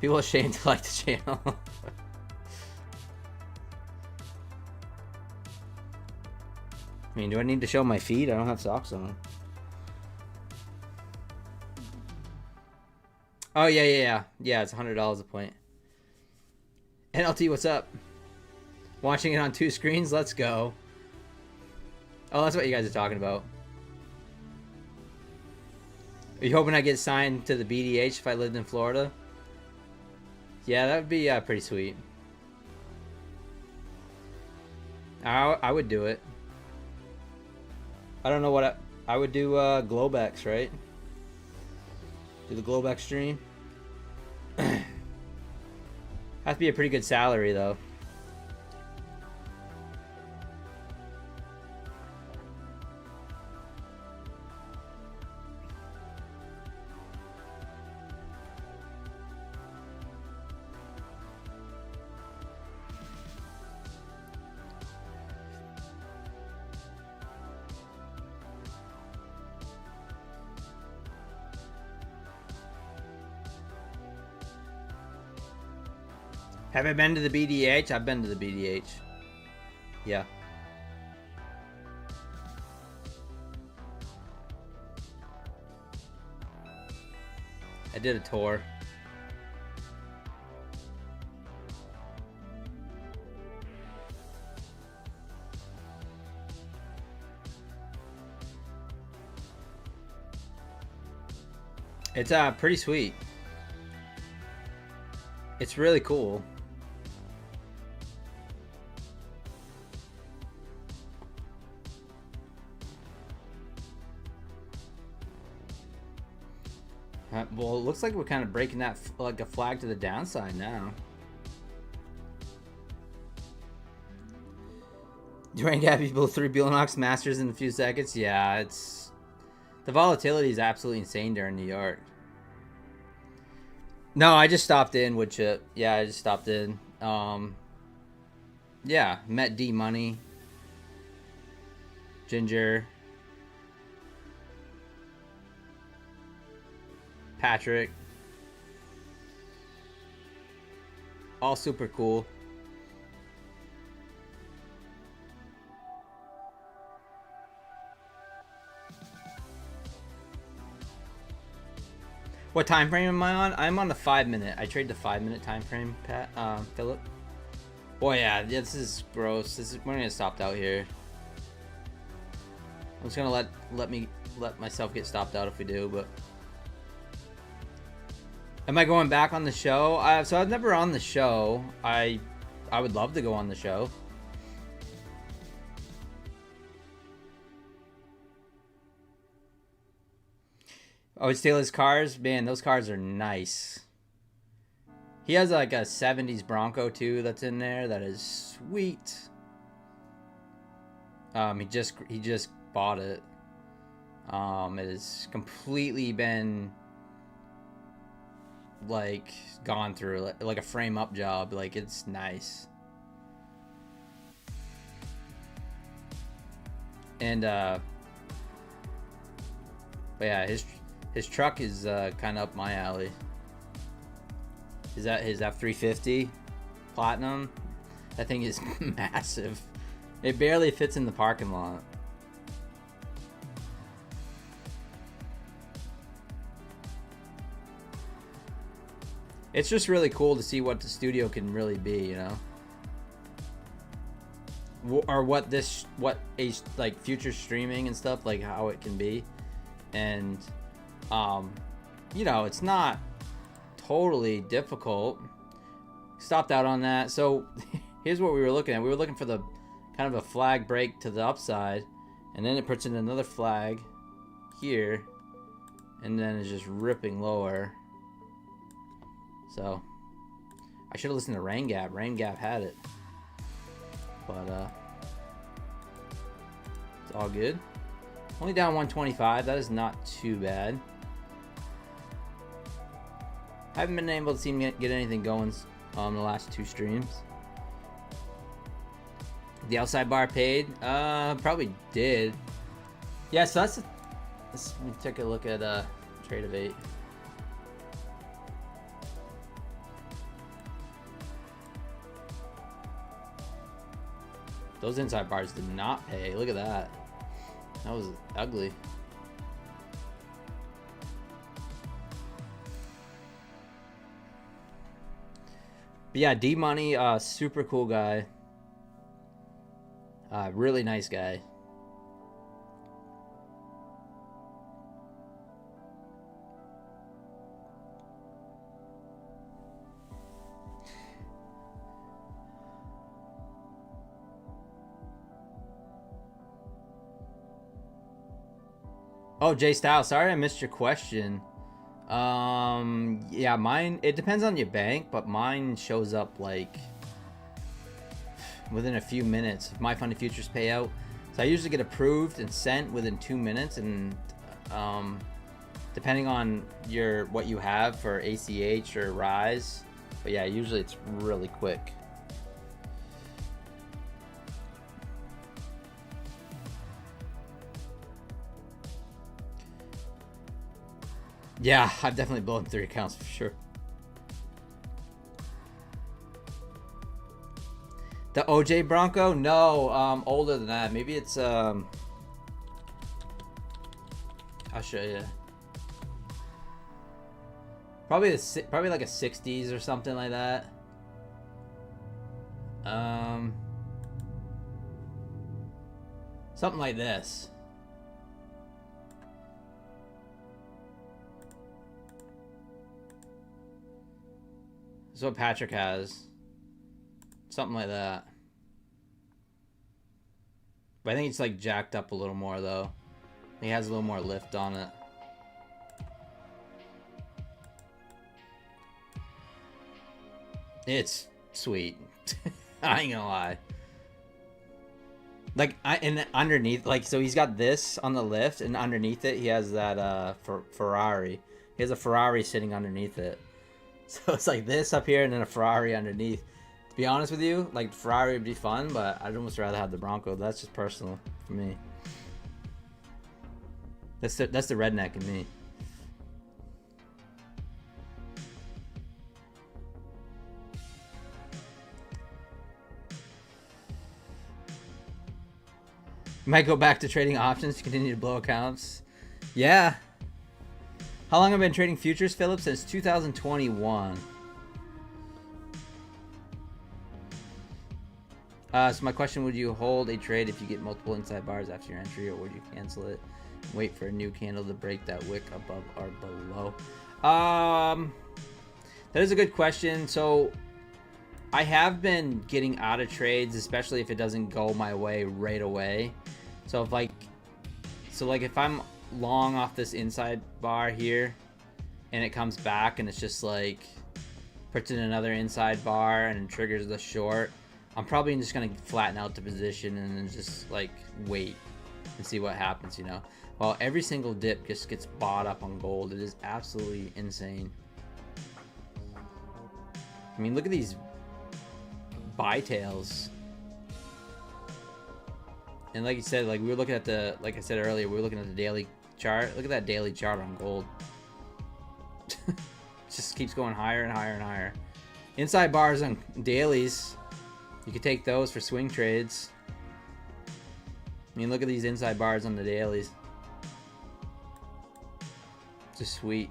People are ashamed to like the channel. I mean, do I need to show my feet? I don't have socks on. Oh yeah, it's $100 a point. NLT, what's up? Watching it on 2 screens? Let's go. Oh, that's what you guys are talking about. Are you hoping I get signed to the BDH if I lived in Florida? Yeah, that would be pretty sweet. I would do it. I don't know what I would do. Globex, right? Do the Globex stream. Has to be a pretty good salary though. Have I been to the BDH? I've been to the BDH. Yeah. I did a tour. It's pretty sweet. It's really cool. Well, it looks like we're kind of breaking that like a flag to the downside now. Duran Gap, you build 3 Billinox Masters in a few seconds. Yeah, it's the volatility is absolutely insane during New York. No, I just stopped in wood chip. Yeah, I just stopped in. Yeah, met D Money, Ginger, Patrick, all super cool. What time frame am I on? I'm on the 5-minute. I trade the 5-minute time frame, Pat, Philip. Boy, yeah, this is gross. We're gonna get stopped out here. I'm just gonna let myself get stopped out if we do, but. Am I going back on the show? So I was never on the show. I would love to go on the show. Oh, steal his cars? Man, those cars are nice. He has like a 70s Bronco too that's in there. That is sweet. He just bought it. It has completely been like gone through like a frame up job. Like, it's nice. And but yeah, his truck is kind of up my alley. Is that his F350 Platinum? That thing is massive. It barely fits in the parking lot. It's just really cool to see what the studio can really be, you know, or what like future streaming and stuff, like how it can be. And you know, it's not totally difficult. Stopped out on that. So here's what we were looking at. We were looking for the kind of a flag break to the upside, and then it puts in another flag here, and then it's just ripping lower. So I should have listened to Rain Gap. Rain Gap had it, but it's all good. Only down 125. That is not too bad. I haven't been able to see me get anything going on the last 2 streams. The outside bar paid? Probably did. Yeah, so let's take a look at Trade of 8. Those inside bars did not pay. Look at that. That was ugly. But yeah, D Money, super cool guy. Really nice guy. Oh, Jay Styles, sorry I missed your question. Yeah, mine, it depends on your bank, but mine shows up like within a few minutes. My Funny Futures payout. So I usually get approved and sent within 2 minutes, and depending on what you have for ACH or Rise. But yeah, usually it's really quick. Yeah, I've definitely blown 3 accounts for sure. The OJ Bronco? No, older than that. Maybe it's I'll show you. Probably like a 60s or something like that. Something like this. That's what Patrick has. Something like that. But I think it's like jacked up a little more though. He has a little more lift on it. It's sweet. I ain't gonna lie. Like and underneath, like, so he's got this on the lift, and underneath it he has that Ferrari. He has a Ferrari sitting underneath it. So it's like this up here and then a Ferrari underneath. To be honest with you, like, Ferrari would be fun, but I'd almost rather have the Bronco. That's just personal for me. That's the redneck in me. You might go back to trading options to continue to blow accounts. Yeah. How long have I been trading futures, Philip? Since 2021. So my question, would you hold a trade if you get multiple inside bars after your entry, or would you cancel it and wait for a new candle to break that wick above or below? That is a good question. So I have been getting out of trades, especially if it doesn't go my way right away. So if I'm long off this inside bar here and it comes back and it's just like puts in another inside bar and triggers the short, I'm probably just gonna flatten out the position and then just like wait and see what happens, you know. While every single dip just gets bought up on gold. It is absolutely insane. I mean, look at these buy tails. And like you said, like we were looking at the, like I said earlier, we were looking at the daily chart. Look at that daily chart on gold. It just keeps going higher and higher and higher. Inside bars on dailies, you could take those for swing trades. I mean, look at these inside bars on the dailies. Just sweet.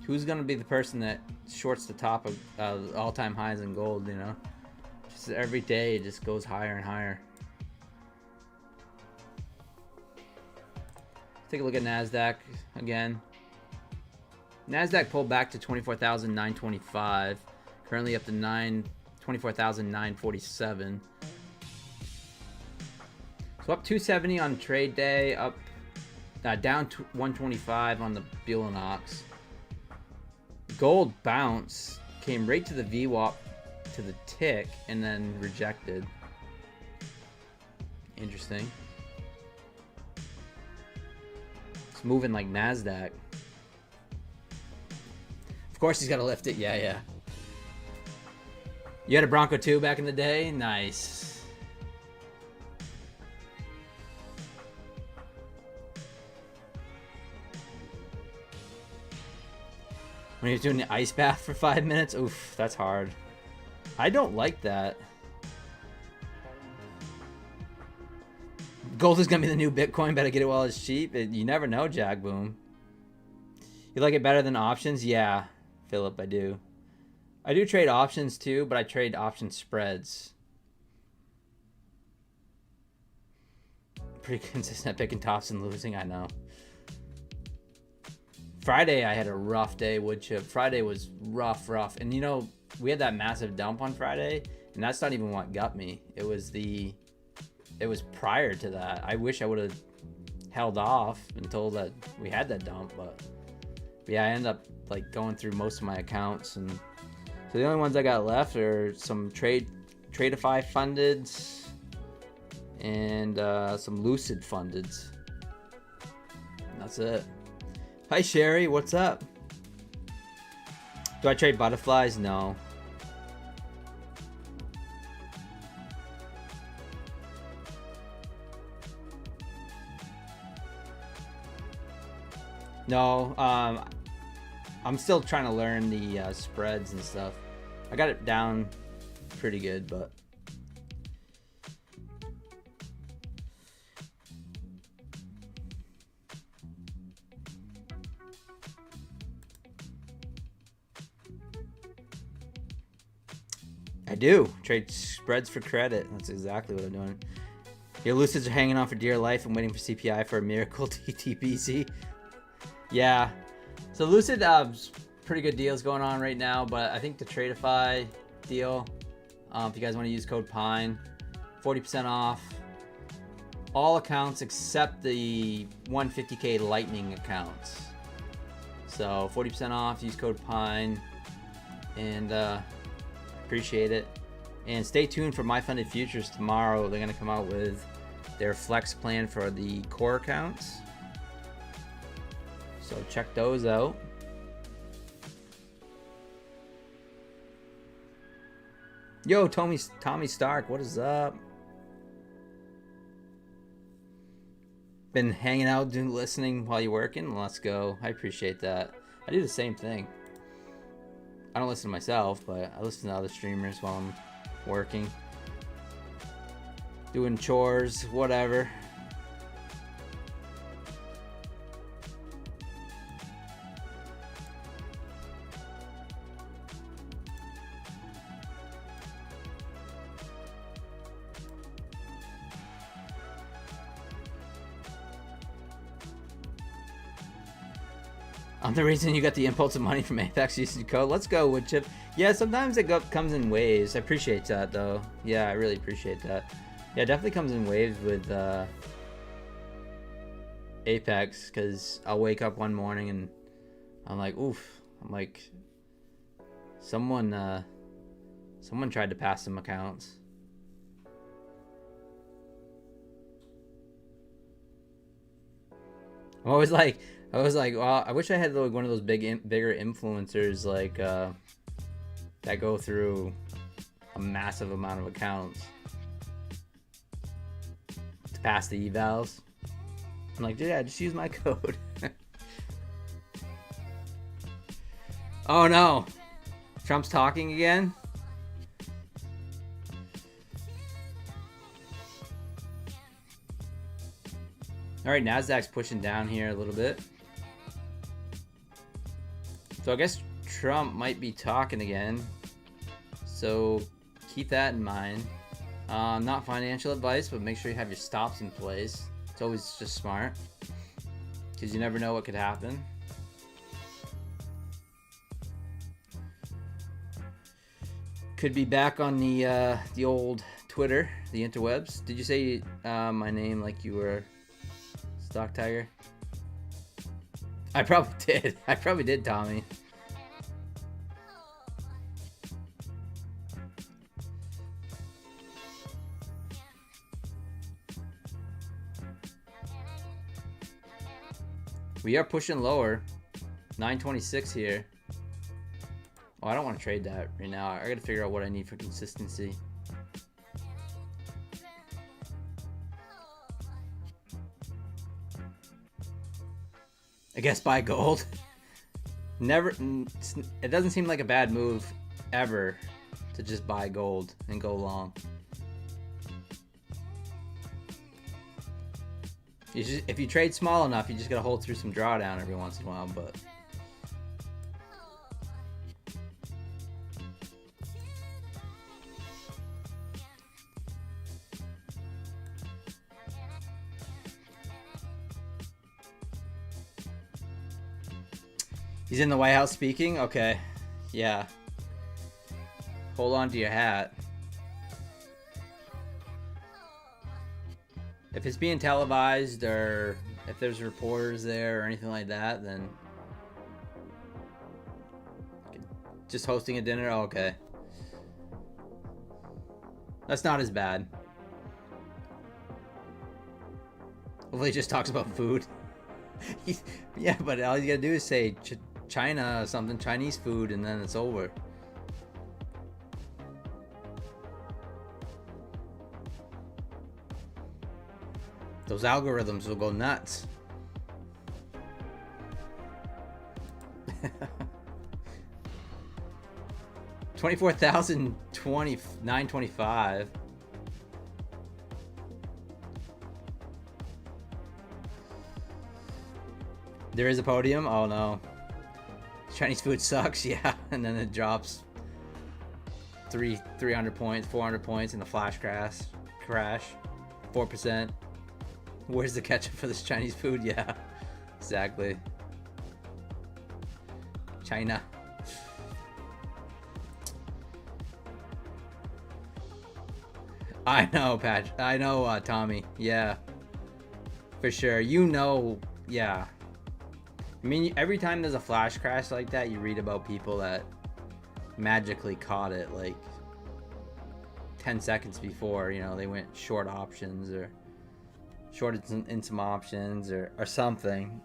Who's gonna be the person that shorts the top of all-time highs in gold, you know? Just every day it just goes higher and higher. Take a look at Nasdaq again. Nasdaq pulled back to 24,925. Currently up to 24,947. So up 270 on trade day, up down 125 on the Buell-Knox. Gold bounce came right to the VWAP, to the tick, and then rejected. Interesting. It's moving like Nasdaq. Of course he's got to lift it. Yeah. You had a Bronco too back in the day? Nice. When you're doing the ice bath for 5 minutes? Oof, that's hard. I don't like that. Gold is going to be the new Bitcoin. Better get it while it's cheap. You never know, Jack Boom. You like it better than options? Yeah, Philip, I do. I do trade options too, but I trade option spreads. Pretty consistent at picking tops and losing, I know. Friday, I had a rough day, wood chip. Friday was rough. And you know, we had that massive dump on Friday, and that's not even what got me. It was prior to that. I wish I would have held off until that we had that dump, but yeah, I ended up like going through most of my accounts, and so the only ones I got left are some Tradeify fundeds and some Lucid fundeds. And that's it. Hi Sherry, what's up? Do I trade butterflies? No. No, I'm still trying to learn the spreads and stuff. I got it down pretty good, but I do trade spreads for credit. That's exactly what I'm doing. Your Lucids are hanging on for dear life and waiting for CPI for a miracle TTBC. Yeah. So Lucid, pretty good deals going on right now, but I think the Tradeify deal, if you guys want to use code PINE, 40% off all accounts except the 150K Lightning accounts. So 40% off, use code PINE, and appreciate it. And stay tuned for My Funded Futures tomorrow. They're going to come out with their flex plan for the core accounts. So check those out. Yo, Tommy Stark, what is up? Been hanging out, listening while you're working? Let's go. I appreciate that. I do the same thing. I don't listen to myself, but I listen to other streamers while I'm working, doing chores, whatever. I'm the reason you got the impulse of money from Apex usage code. Let's go, Woodchip. Yeah, sometimes it comes in waves. I appreciate that, though. Yeah, I really appreciate that. Yeah, it definitely comes in waves with Apex, because I'll wake up one morning and I'm like, oof. I'm like, someone tried to pass some accounts. I'm always like, well, I wish I had like one of those bigger influencers like that go through a massive amount of accounts to pass the evals. I'm like, yeah, just use my code. Oh no, Trump's talking again. All right, Nasdaq's pushing down here a little bit. So I guess Trump might be talking again. So keep that in mind. Not financial advice, but make sure you have your stops in place. It's always just smart, because you never know what could happen. Could be back on the old Twitter, the interwebs. Did you say my name like you were Stock Tiger? I probably did. I probably did, Tommy. We are pushing lower. 926 here. Oh, I don't want to trade that right now. I gotta figure out what I need for consistency. I guess buy gold. Never. It doesn't seem like a bad move ever to just buy gold and go long. If you trade small enough, you just gotta hold through some drawdown every once in a while. But he's in the White House speaking? Okay. Yeah. Hold on to your hat. If it's being televised, or if there's reporters there or anything like that, then just hosting a dinner? Oh, okay. That's not as bad. Hopefully he just talks about food. Yeah, but all you gotta do is say China or something, Chinese food, and then it's over. Those algorithms will go nuts. $24,029.25. There is a podium? Oh no. Chinese food sucks, yeah. And then it drops 300 points, 400 points in the flash crash. 4%. Where's the ketchup for this Chinese food? Yeah, exactly. China. I know, Patch. I know, Tommy. Yeah. For sure. You know, yeah. I mean, every time there's a flash crash like that, you read about people that magically caught it like 10 seconds before, you know, they went short options or shorted in some options or something.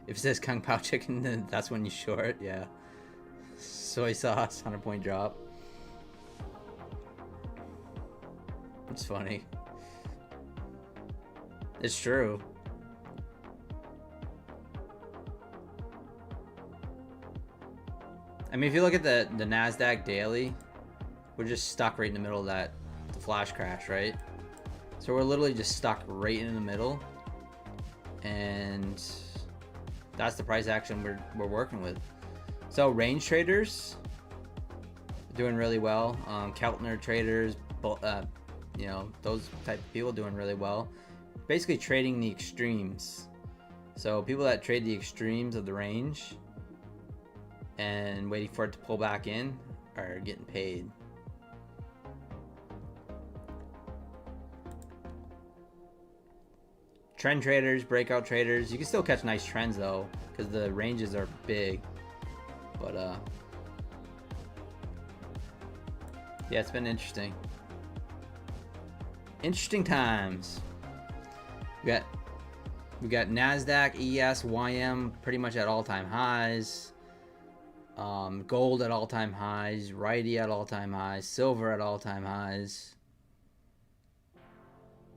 If it says Kung Pao chicken, then that's when you short, yeah. Soy sauce, 100-point drop. It's funny. It's true. I mean, if you look at the Nasdaq daily, we're just stuck right in the middle of the flash crash, right? So we're literally just stuck right in the middle, and that's the price action we're working with. So range traders doing really well. Keltner traders, you know, those type of people doing really well. Basically trading the extremes. So people that trade the extremes of the range and waiting for it to pull back in are getting paid. Trend traders, breakout traders, you can still catch nice trends though, because the ranges are big. But yeah, it's been interesting. Interesting times. We got Nasdaq, ES, YM pretty much at all-time highs. Gold at all-time highs. Righty at all-time highs. Silver at all-time highs.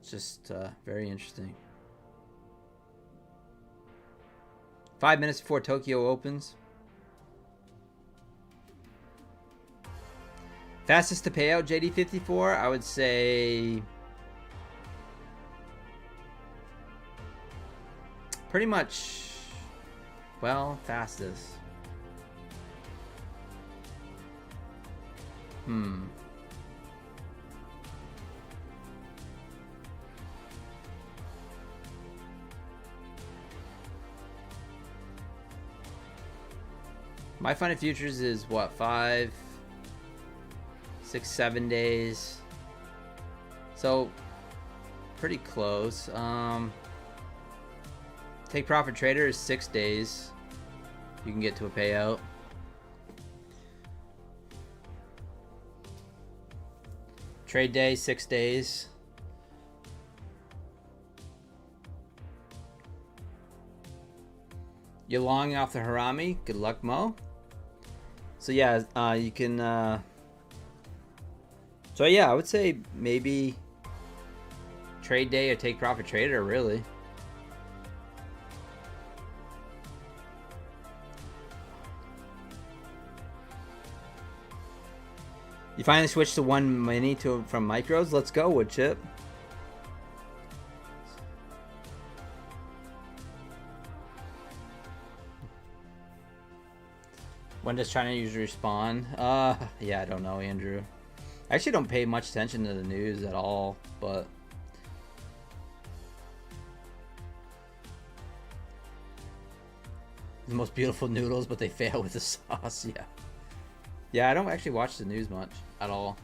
It's just very interesting. 5 minutes before Tokyo opens. Fastest to pay out JD54, I would say pretty much, well, fastest. My funded futures is what, 5, 6, 7 days. So pretty close. Take profit trader is 6 days. You can get to a payout. Trade day, 6 days. You're longing off the Harami. Good luck, Mo. So yeah, you can. So yeah, I would say maybe trade day or take profit trader. Really. You finally switched to one mini from micros. Let's go, wood chip. When does China usually respond? Yeah, I don't know, Andrew. I actually don't pay much attention to the news at all, but the most beautiful noodles, but they fail with the sauce. Yeah. Yeah, I don't actually watch the news much at all.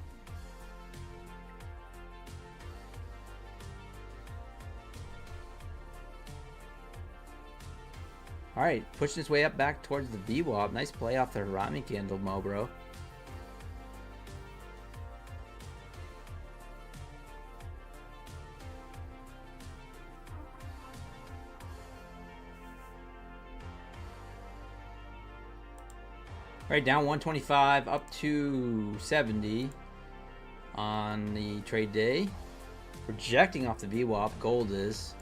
All right, pushing its way up back towards the VWAP. Nice play off the Harami candle, Mo, bro. All right, down 125, up to 70 on the trade day. Rejecting off the VWAP, gold is.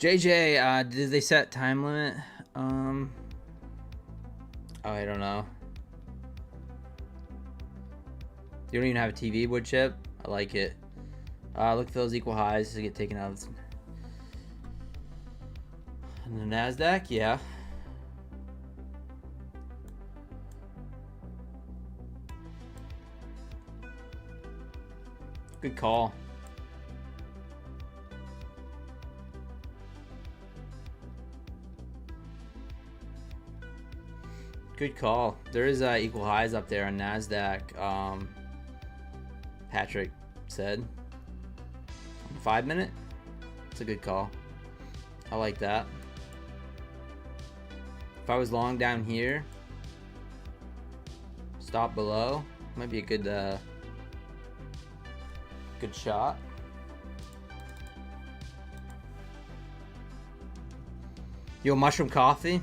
JJ, did they set time limit? Oh, I don't know. You don't even have a TV wood chip? I like it. Look for those equal highs to get taken out. And the Nasdaq, yeah. Good call. Good call. There is equal highs up there on Nasdaq. Patrick said 5 minute. It's a good call. I like that. If I was long down here, stop below, might be a good good shot. Yo, mushroom coffee.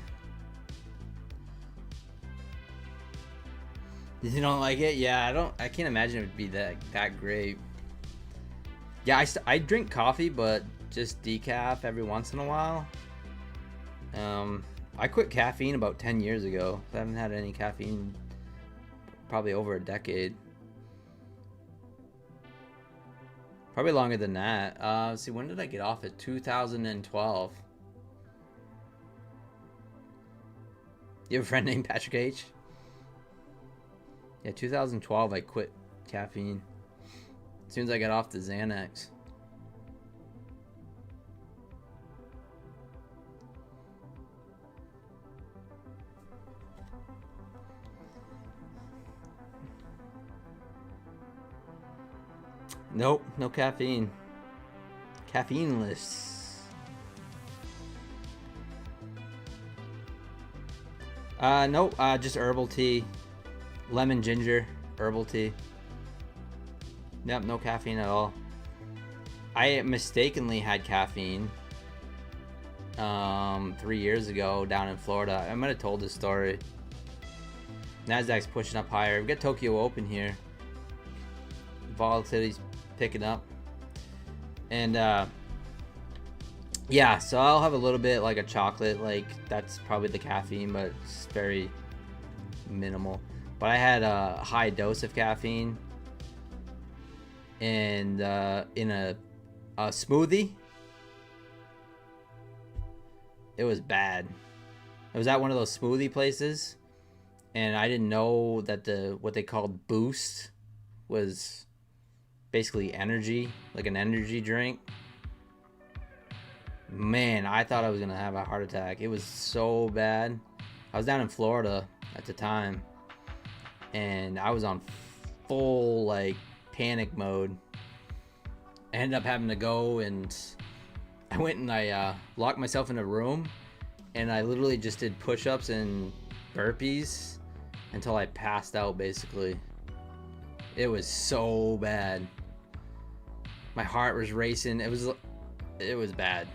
You don't like it? Yeah, I can't imagine it would be that great. Yeah, I drink coffee, but just decaf every once in a while. I quit caffeine about 10 years ago. I haven't had any caffeine probably over a decade. Probably longer than that. Let's see, when did I get off it? 2012. You have a friend named Patrick H? Yeah, 2012 I quit caffeine. As soon as I got off the Xanax. Nope, no caffeine. Caffeineless. Nope, just herbal tea. Lemon ginger herbal tea. Yep, no caffeine at all. I mistakenly had caffeine 3 years ago down in Florida. I might have told this story. Nasdaq's pushing up higher. We've got Tokyo Open here. Volatility's picking up. And yeah, so I'll have a little bit like a chocolate, like that's probably the caffeine, but it's very minimal. But I had a high dose of caffeine and in a smoothie. It was bad. I was at one of those smoothie places, and I didn't know that what they called Boost was basically energy, like an energy drink. Man, I thought I was gonna have a heart attack. It was so bad. I was down in Florida at the time, and I was on full like panic mode. I ended up having to go, and I went and I locked myself in a room, and I literally just did push-ups and burpees until I passed out. Basically, it was so bad. My heart was racing. It was bad.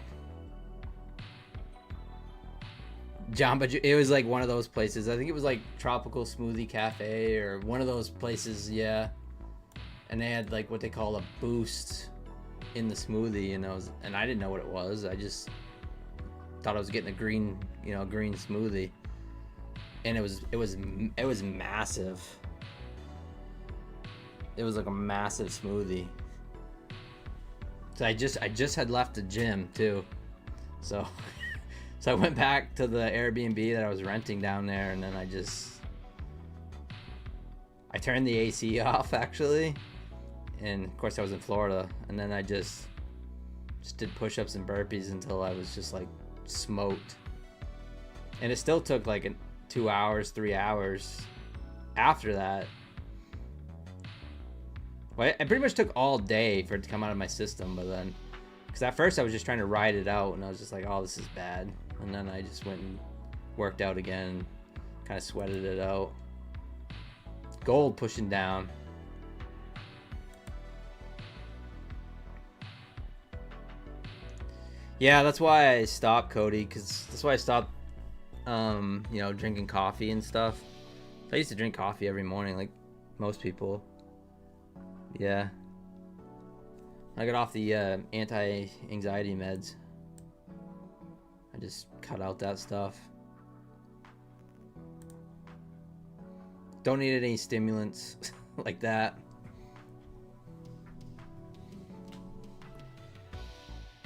Jamba, it was like one of those places. I think it was like Tropical Smoothie Cafe or one of those places, yeah. And they had like what they call a boost in the smoothie, and I didn't know what it was. I just thought I was getting a green smoothie, and it was massive. It was like a massive smoothie. So I just had left the gym too, so I went back to the Airbnb that I was renting down there, and then I turned the AC off actually, and of course I was in Florida, and then I just did push-ups and burpees until I was just like smoked, and it still took like 2 hours, 3 hours after that. Well, it pretty much took all day for it to come out of my system, but then, because at first I was just trying to ride it out, and I was just like, oh, this is bad. And then I just went and worked out again, and kind of sweated it out. Gold pushing down. Yeah, that's why I stopped, Cody, because that's why I stopped, drinking coffee and stuff. I used to drink coffee every morning, like most people. Yeah. I got off the anti-anxiety meds. I just cut out that stuff. Don't need any stimulants like that.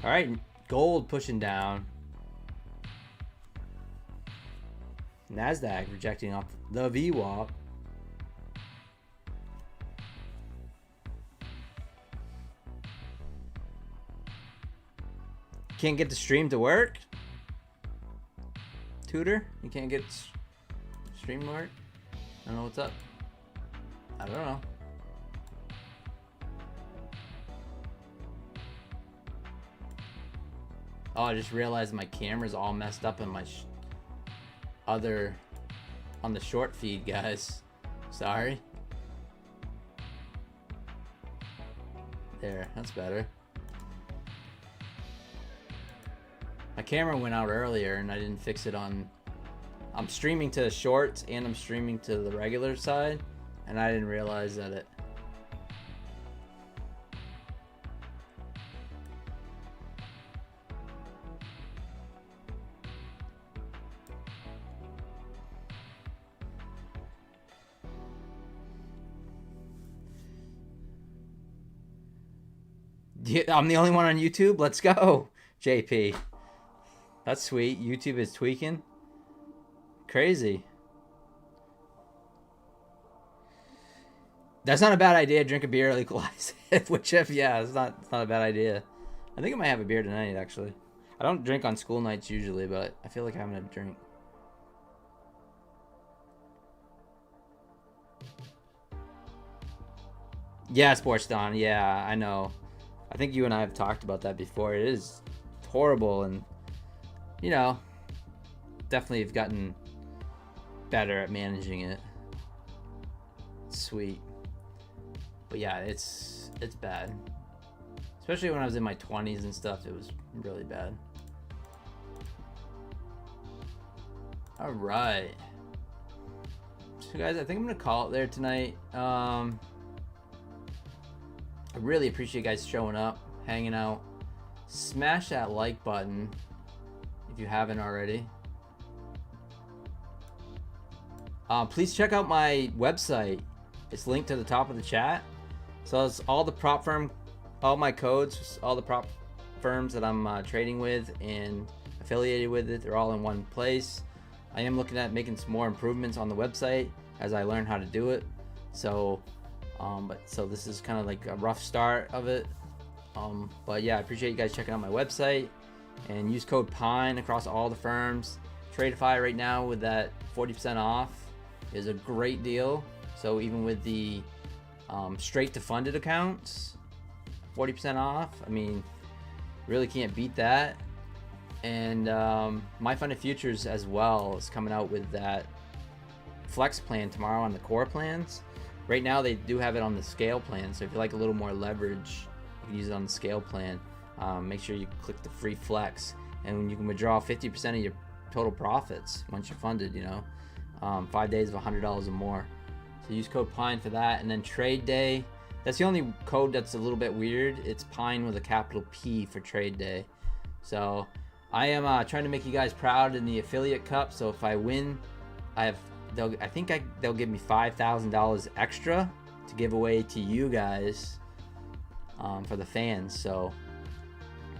All right, gold pushing down. Nasdaq rejecting off the VWAP. Can't get the stream to work? Tutor? You can't get stream to work? I don't know what's up. I don't know. Oh, I just realized my camera's all messed up in my on the short feed, guys. Sorry. There, that's better. My camera went out earlier and I didn't fix it on... I'm streaming to the shorts and I'm streaming to the regular side, and I didn't realize that it... Yeah, I'm the only one on YouTube? Let's go, JP. That's sweet. YouTube is tweaking. Crazy. That's not a bad idea. Drink a beer, equalize it. Which if yeah, it's not a bad idea. I think I might have a beer tonight actually. I don't drink on school nights usually, but I feel like I'm gonna drink. Yeah, Sports Don. Yeah, I know. I think you and I have talked about that before. It is horrible, and you know, definitely have gotten better at managing it. Sweet. But yeah, it's bad. Especially when I was in my 20s and stuff, it was really bad. All right. So guys, I think I'm gonna call it there tonight. I really appreciate you guys showing up, hanging out. Smash that like button if you haven't already. Please check out my website. It's linked to the top of the chat. So it's all the prop firm, all my codes, all the prop firms that I'm trading with and affiliated with it. They're all in one place. I am looking at making some more improvements on the website as I learn how to do it. So, so this is kind of like a rough start of it. But yeah, I appreciate you guys checking out my website and use code PINE across all the firms. Tradeify right now with that 40% off is a great deal. So even with the straight to funded accounts, 40% off. I mean, really can't beat that. And My Funded Futures as well is coming out with that flex plan tomorrow on the core plans. Right now they do have it on the scale plan, so if you like a little more leverage, you can use it on the scale plan. Make sure you click the free flex, and you can withdraw 50% of your total profits once you're funded, you know. 5 days of $100 or more. So use code PINE for that. And then trade day, that's the only code that's a little bit weird. It's PINE with a capital P for trade day. So I am trying to make you guys proud in the affiliate cup. So if I win, I think they'll give me $5,000 extra to give away to you guys for the fans. So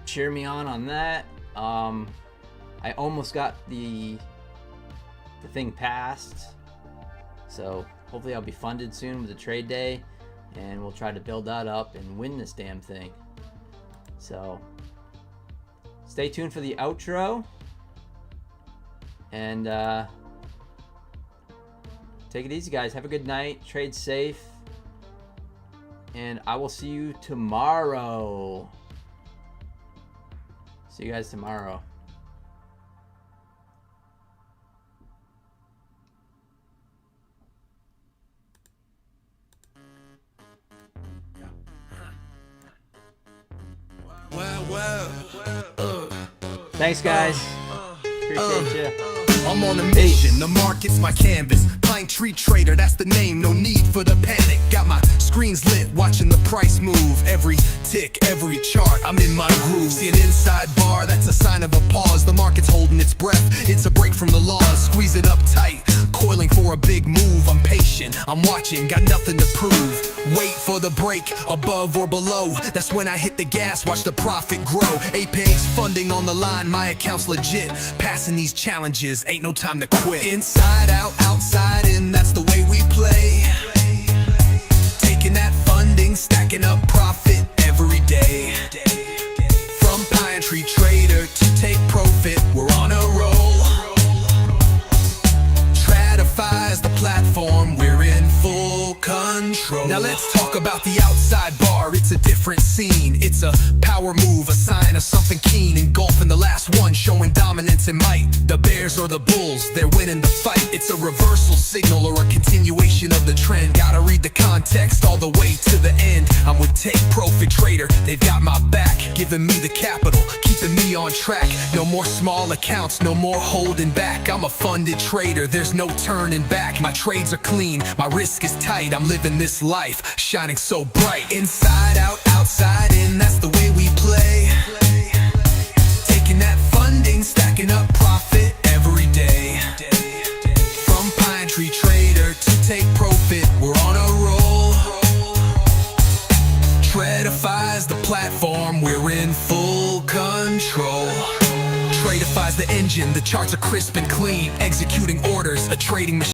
cheer me on that. I almost got the thing passed, so hopefully I'll be funded soon with the trade day, and we'll try to build that up and win this damn thing. So stay tuned for the outro, and take it easy, guys. Have a good night. Trade safe, and I will see you tomorrow. See you guys tomorrow. Thanks, guys. Appreciate you. I'm on a mission, the market's my canvas. Pine Tree Trader, that's the name, no need for the panic. Got my screens lit, watching the price move. Every tick, every chart, I'm in my groove. See an inside bar, that's a sign of a pause. The market's holding its breath. It's a break from the laws, squeeze it up tight. Coiling for a big move, I'm patient, I'm watching, got nothing to prove. Wait for the break, above or below. That's when I hit the gas, watch the profit grow. Apex funding on the line, my account's legit. Passing these challenges, ain't no time to quit. Inside out, outside in, that's the way we play. Taking that funding, stacking up profit every day. From pine tree trader to take profit, we're on a roll. Tradify's the platform, we're in full control. Now let's talk about the outside bar, it's a different scene. It's a power move, a sign of something keen. Engulfing the last one, showing dominance and might. The bears or the bulls, they're winning the fight. It's a reversal signal or a continuation of the trend. Gotta read the context all the way to the end. I'm with Take Profit Trader, they've got my back. Giving me the capital, keeping me on track. No more small accounts, no more holding back. I'm a funded trader, there's no turning back. My trades are clean, my risk is tight. I'm living this life, shining so bright. Inside out, outside in, that's the way we play. Taking that funding, stacking up profit every day. From pine tree trader to Take Profit, we're on a roll. Tradify's the platform, we're in full control. Tradify's the engine, the charts are crisp and clean. Executing orders, a trading machine.